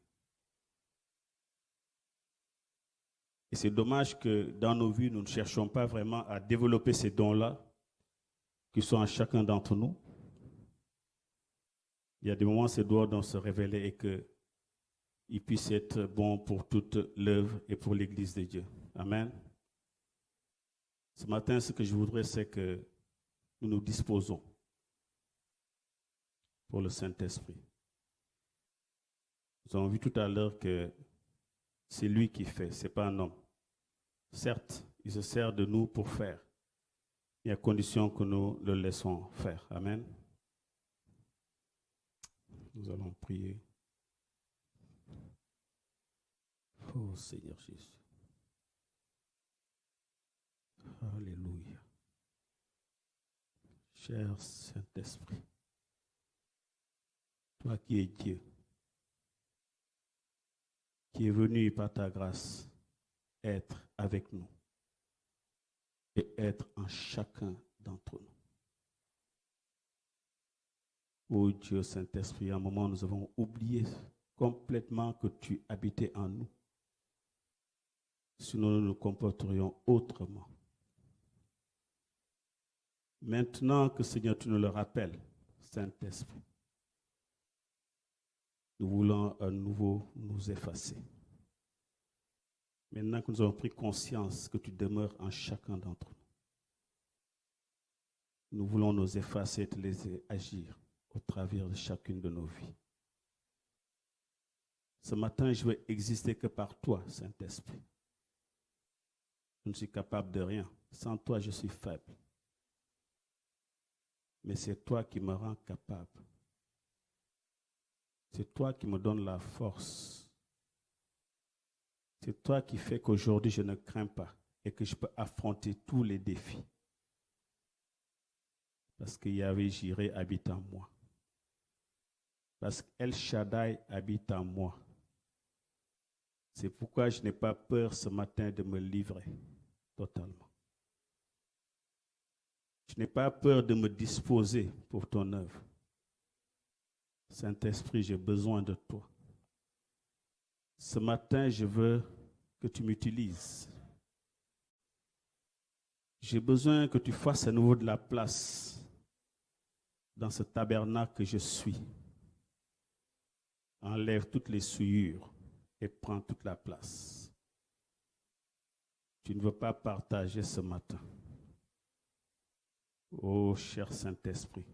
Et c'est dommage que dans nos vies, nous ne cherchons pas vraiment à développer ces dons-là qui sont en chacun d'entre nous. Il y a des moments où ces dons doivent se révéler et qu'ils puissent être bons pour toute l'œuvre et pour l'Église de Dieu. Amen. Ce matin, ce que je voudrais, c'est que nous nous disposons pour le Saint-Esprit. Nous avons vu tout à l'heure que c'est lui qui fait, ce n'est pas un homme. Certes, il se sert de nous pour faire, mais à condition que nous le laissons faire. Amen. Nous allons prier. Oh Seigneur Jésus. Alléluia. Cher Saint-Esprit, toi qui es Dieu, qui es venu par ta grâce être avec nous et être en chacun d'entre nous. Ô Dieu Saint-Esprit, à un moment nous avons oublié complètement que tu habitais en nous. Sinon nous nous comporterions autrement. Maintenant que Seigneur tu nous le rappelles, Saint-Esprit, nous voulons à nouveau nous effacer. Maintenant que nous avons pris conscience que tu demeures en chacun d'entre nous, nous voulons nous effacer et te laisser agir au travers de chacune de nos vies. Ce matin, je veux exister que par toi, Saint-Esprit. Je ne suis capable de rien. Sans toi, je suis faible. Mais c'est toi qui me rends capable. C'est toi qui me donne la force. C'est toi qui fais qu'aujourd'hui, je ne crains pas et que je peux affronter tous les défis. Parce que Yahvé Jireh habite en moi. Parce qu'El Shaddai habite en moi. C'est pourquoi je n'ai pas peur ce matin de me livrer totalement. Je n'ai pas peur de me disposer pour ton œuvre. Saint-Esprit, j'ai besoin de toi. Ce matin, je veux que tu m'utilises. J'ai besoin que tu fasses à nouveau de la place dans ce tabernacle que je suis. Enlève toutes les souillures et prends toute la place. Tu ne veux pas partager ce matin. Oh, cher Saint-Esprit,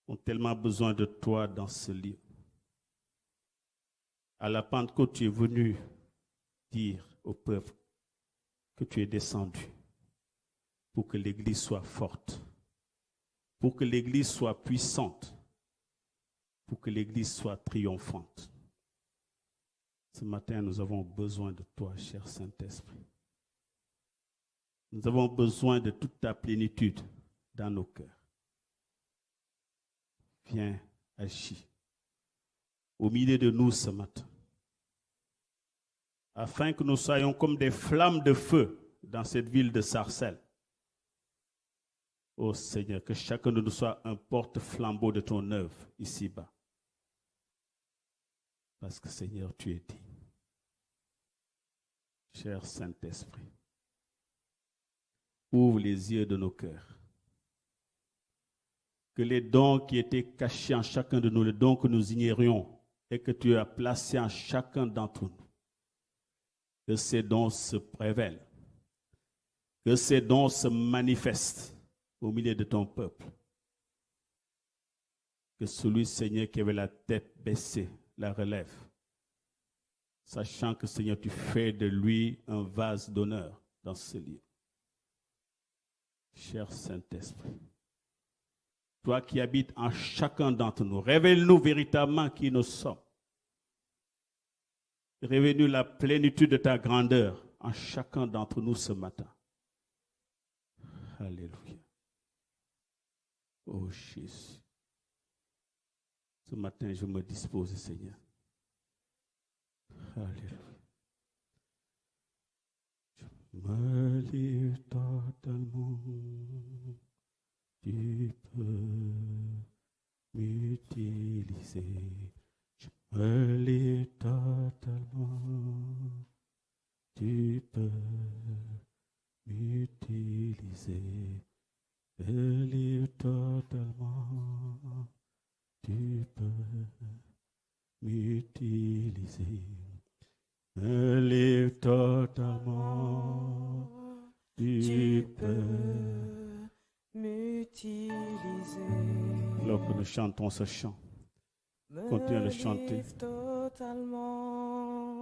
nous avons tellement besoin de toi dans ce lieu. À la Pentecôte, tu es venu dire au peuple que tu es descendu pour que l'Église soit forte, pour que l'Église soit puissante, pour que l'Église soit triomphante. Ce matin, nous avons besoin de toi, cher Saint-Esprit. Nous avons besoin de toute ta plénitude dans nos cœurs. Viens, agis au milieu de nous ce matin, afin que nous soyons comme des flammes de feu dans cette ville de Sarcelles. Ô Seigneur, que chacun de nous soit un porte-flambeau de ton œuvre ici-bas. Parce que Seigneur, tu es digne. Cher Saint-Esprit, ouvre les yeux de nos cœurs. Que les dons qui étaient cachés en chacun de nous, les dons que nous ignorions et que tu as placés en chacun d'entre nous, que ces dons se révèlent, que ces dons se manifestent au milieu de ton peuple. Que celui, Seigneur, qui avait la tête baissée, la relève, sachant que, Seigneur, tu fais de lui un vase d'honneur dans ce lieu. Cher Saint-Esprit, toi qui habites en chacun d'entre nous, révèle-nous véritablement qui nous sommes. Révèle-nous la plénitude de ta grandeur en chacun d'entre nous ce matin. Alléluia. Oh Jésus. Ce matin, je me dispose, Seigneur. Alléluia. Je me livre totalement. Tu peux m'utiliser. Je me livre totalement. Tu peux m'utiliser. Je me livre totalement. Tu peux m'utiliser. Je me livre totalement. Tu peux m'utiliser. Alors que nous chantons ce chant, continue à le chanter.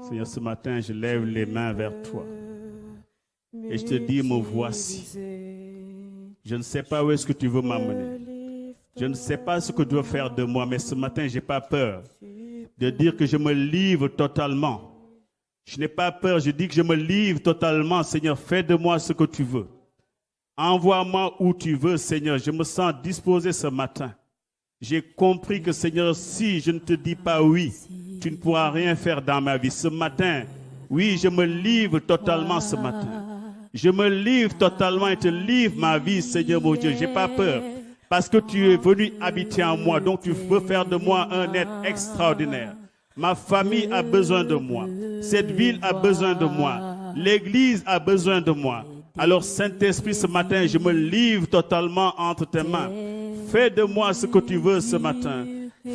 Seigneur, ce matin, je lève les mains vers toi et je te dis, me voici. Je ne sais pas où est-ce que tu veux m'amener. Je ne sais pas ce que tu veux faire de moi, mais ce matin, je n'ai pas peur de dire que je me livre totalement. Je n'ai pas peur, je dis que je me livre totalement. Seigneur, fais de moi ce que tu veux. Envoie-moi où tu veux, Seigneur. Je me sens disposé ce matin. J'ai compris que, Seigneur, si je ne te dis pas oui, tu ne pourras rien faire dans ma vie. Ce matin, oui, je me livre totalement ce matin. Je me livre totalement et te livre ma vie, Seigneur mon Dieu. Je n'ai pas peur parce que tu es venu habiter en moi. Donc tu veux faire de moi un être extraordinaire. Ma famille a besoin de moi. Cette ville a besoin de moi. L'Église a besoin de moi. Alors Saint-Esprit, ce matin, je me livre totalement entre tes mains. Fais de moi ce que tu veux ce matin.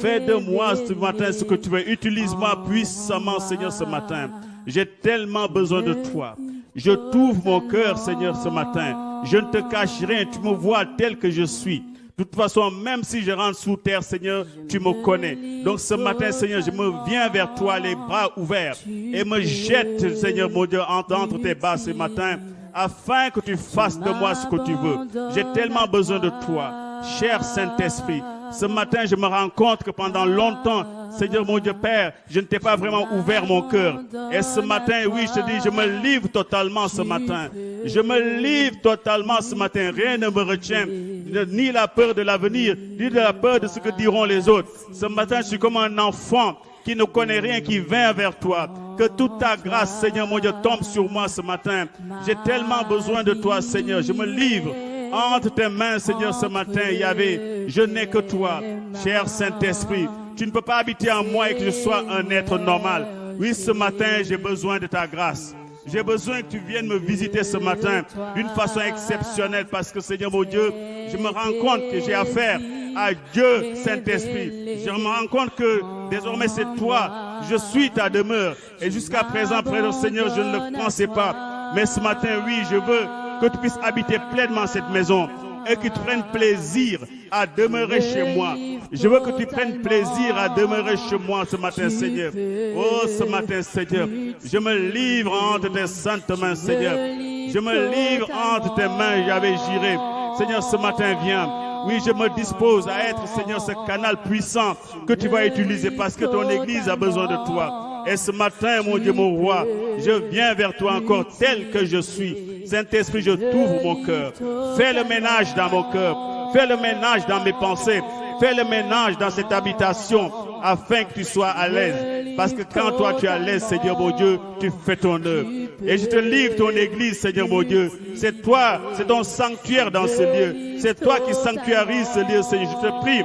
Fais de moi ce matin ce que tu veux. Utilise-moi puissamment, Seigneur, ce matin. J'ai tellement besoin de toi. Je t'ouvre mon cœur, Seigneur, ce matin. Je ne te cache rien. Tu me vois tel que je suis. De toute façon, même si je rentre sous terre, Seigneur, tu me connais. Donc ce matin, Seigneur, je me viens vers toi, les bras ouverts, et me jette, Seigneur, mon Dieu, entre tes bras ce matin, afin que tu fasses de moi ce que tu veux. J'ai tellement besoin de toi, cher Saint-Esprit. Ce matin, je me rends compte que pendant longtemps, Seigneur mon Dieu Père, je ne t'ai pas vraiment ouvert mon cœur. Et ce matin, oui, je te dis, je me livre totalement ce matin. Je me livre totalement ce matin. Rien ne me retient, ni la peur de l'avenir, ni de la peur de ce que diront les autres. Ce matin, je suis comme un enfant qui ne connaît rien, qui vient vers toi. Que toute ta grâce, Seigneur mon Dieu, tombe sur moi ce matin. J'ai tellement besoin de toi, Seigneur. Je me livre entre tes mains, Seigneur, ce matin, Yahvé. Je n'ai que toi, cher Saint-Esprit. Tu ne peux pas habiter en moi et que je sois un être normal. Oui, ce matin, j'ai besoin de ta grâce. J'ai besoin que tu viennes me visiter ce matin d'une façon exceptionnelle parce que, Seigneur mon Dieu, je me rends compte que j'ai affaire à Dieu, Saint-Esprit. Je me rends compte que désormais c'est toi. Je suis ta demeure. Et jusqu'à présent, Seigneur, je ne le pensais pas. Mais ce matin, oui, je veux que tu puisses habiter pleinement cette maison et que tu prennes plaisir à demeurer chez moi. Je veux que tu prennes plaisir à demeurer chez moi ce matin, Seigneur. Oh, ce matin, Seigneur, je me livre entre tes saintes mains, Seigneur. Je me livre entre tes mains, Yahvé Jireh. Seigneur, ce matin, viens. Oui, je me dispose à être, Seigneur, ce canal puissant que tu vas utiliser parce que ton Église a besoin de toi. Et ce matin, mon Dieu, mon roi, je viens vers toi encore tel que je suis. Saint-Esprit, je t'ouvre mon cœur. Fais le ménage dans mon cœur. Fais le ménage dans mes pensées. Fais le ménage dans cette habitation afin que tu sois à l'aise. Parce que quand toi tu es à l'aise, Seigneur mon Dieu, tu fais ton œuvre. Et je te livre ton église, Seigneur mon Dieu. C'est toi, c'est ton sanctuaire dans ce lieu. C'est toi qui sanctuarises ce lieu, Seigneur. Je te prie.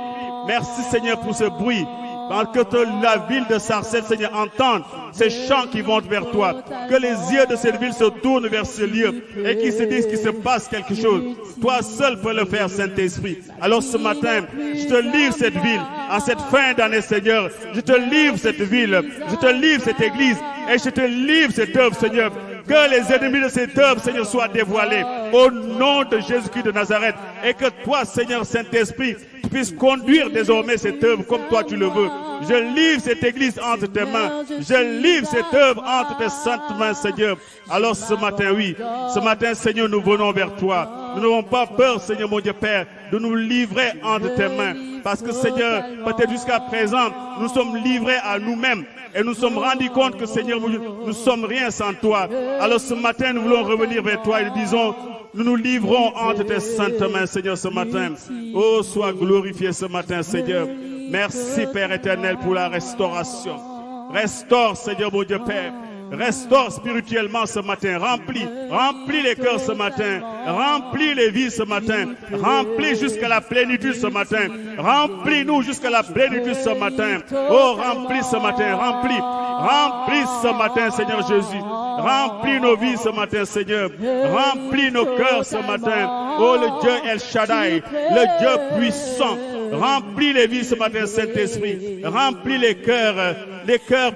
Merci, Seigneur, pour ce bruit. Que la ville de Sarcelles, Seigneur, entende ces chants qui vont vers toi. Que les yeux de cette ville se tournent vers ce lieu et qu'ils se disent qu'il se passe quelque chose. Toi seul peux le faire, Saint-Esprit. Alors ce matin, je te livre cette ville. En cette fin d'année, Seigneur, je te livre cette ville. Je te livre cette église. Et je te livre cette œuvre, Seigneur. Que les ennemis de cette œuvre, Seigneur, soient dévoilés au nom de Jésus-Christ de Nazareth. Et que toi, Seigneur Saint-Esprit, tu puisses conduire désormais cette œuvre comme toi tu le veux. Je livre cette église entre tes mains. Je livre cette œuvre entre tes saintes mains, Seigneur. Alors ce matin, oui, ce matin, Seigneur, nous venons vers toi. Nous n'avons pas peur, Seigneur mon Dieu Père, de nous livrer entre tes mains. Parce que, Seigneur, peut-être jusqu'à présent, nous sommes livrés à nous-mêmes. Et nous nous sommes rendus compte que, Seigneur, nous ne sommes rien sans toi. Alors ce matin, nous voulons revenir vers toi et nous disons, nous nous livrons entre tes saintes mains, Seigneur, ce matin. Oh, sois glorifié ce matin, Seigneur. Merci, Père éternel, pour la restauration. Restaure, Seigneur, mon Dieu Père. Restaure spirituellement ce matin. Remplis les cœurs ce matin. Remplis les vies ce matin. Remplis jusqu'à la plénitude ce matin. Remplis-nous jusqu'à la plénitude ce matin. Oh, remplis ce matin. Remplis ce matin, Seigneur Jésus. Remplis nos vies ce matin, Seigneur. Remplis nos cœurs ce matin. Oh, le Dieu El Shaddai, le Dieu puissant. Remplis les vies ce matin, Saint-Esprit. Remplis les cœurs.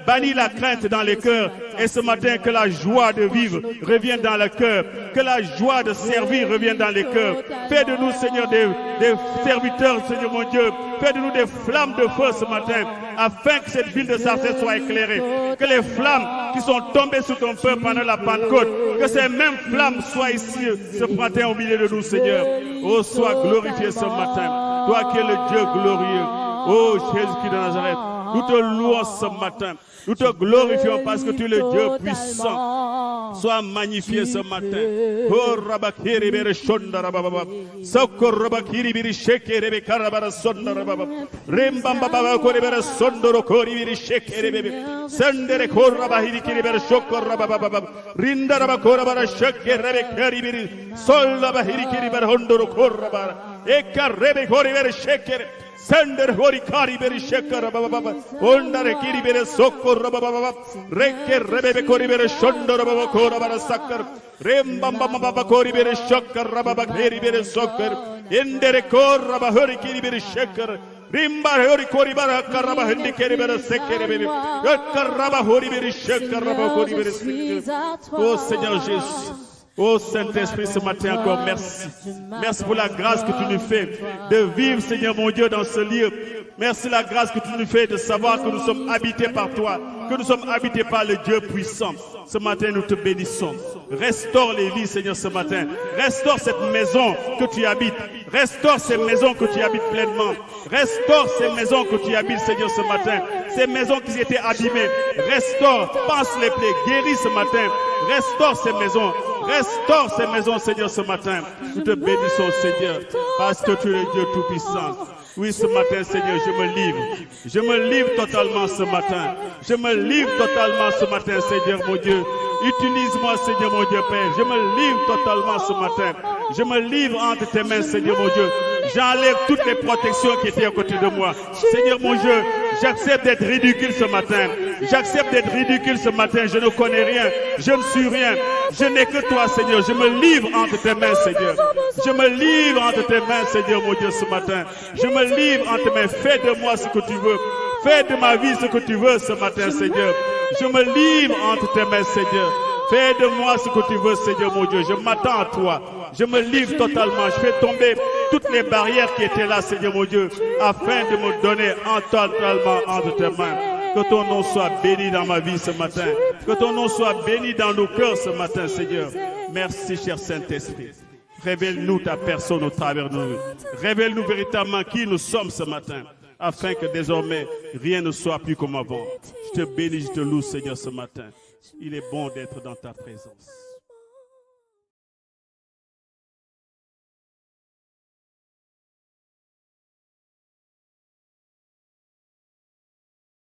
Bannis la crainte dans les cœurs. Et ce matin, que la joie de vivre revienne dans le cœur. Que la joie de servir revienne dans les cœurs. Fais de nous, Seigneur, des serviteurs, Seigneur mon Dieu. Fais de nous des flammes de feu ce matin, afin que cette ville de Sarcelles soit éclairée. Que les flammes qui sont tombées sur ton peuple pendant la Pentecôte, que ces mêmes flammes soient ici ce matin au milieu de nous, Seigneur. Oh, sois glorifié ce matin. Toi qui es le Dieu glorieux. Oh, Jésus-Christ de Nazareth. Nous te louons ce matin. Nous te glorifions parce que tu es le Dieu puissant. Sois magnifié ce matin. Oh rabakiri bere shonda rababa. Soko rabakiri biri shekere be karabara sonda rababa. Rembamba baba kori bere sondoro kori biri shekere bebe. Sendere koraba hirikiri bere shokor rababa. Rinda rabakora bara shekere be kari biri. Solla bahirikiri bere hondoro koraba. Ekarebe kori bere shekere. Sender hori kari beri shekara baba baba ondare kiri bere sokor baba baba rekke rebebe kori bere shondoro baba kora bara sakkar rembamba baba kori bere shokkar baba kiri bere sokkar endere kor baba hori kiri bere shekar rimba hori kori bara karaba hindi kiri bere sekkere bebe karaba hori bere shekar baba kori bere sekkar. Oh Seigneur Jésus. Oh Saint-Esprit, ce matin encore, merci. Merci pour la grâce que tu nous fais de vivre, Seigneur mon Dieu, dans ce lieu. Merci la grâce que tu nous fais de savoir que nous sommes habités par toi, que nous sommes habités par le Dieu puissant. Ce matin, nous te bénissons. Restaure les vies, Seigneur, ce matin. Restaure cette maison que tu habites. Restaure ces maisons que tu habites pleinement. Restaure ces maisons que tu habites, Seigneur, ce matin. Ces maisons qui étaient abîmées. Restaure, passe les plaies, guéris ce matin. Restaure ces maisons. Restaure ces maisons, Seigneur, ce matin. Nous te bénissons, Seigneur, parce que tu es le Dieu tout-puissant. Oui, ce matin, Seigneur, je me livre. Je me livre totalement ce matin. Je me livre totalement ce matin, Seigneur, mon Dieu. Utilise-moi, Seigneur, mon Dieu, Père. Je me livre totalement ce matin. Je me livre entre tes mains, Seigneur, mon Dieu. J'enlève toutes les protections qui étaient à côté de moi. Seigneur, mon Dieu, j'accepte d'être ridicule ce matin. J'accepte d'être ridicule ce matin. Je ne connais rien. Je ne suis rien. Je n'ai que toi, Seigneur. Je me livre entre tes mains, Seigneur. Je me livre entre tes mains, Seigneur, mon Dieu, ce matin. Je me livre entre tes mains. Fais de moi ce que tu veux. Fais de ma vie ce que tu veux ce matin, Seigneur. Je me livre entre tes mains, Seigneur. Fais de moi ce que tu veux, Seigneur, mon Dieu. Je m'attends à toi. Je me livre totalement. Je fais tomber toutes les barrières qui étaient là, Seigneur, mon Dieu, afin de me donner totalement entre tes mains. Que ton nom soit béni dans ma vie ce matin. Que ton nom soit béni dans nos cœurs ce matin, Seigneur. Merci, cher Saint-Esprit. Révèle-nous ta personne au travers de nous. Révèle-nous véritablement qui nous sommes ce matin, afin que désormais rien ne soit plus comme avant. Je te bénis, je te loue, Seigneur, ce matin. Il est bon d'être dans ta présence.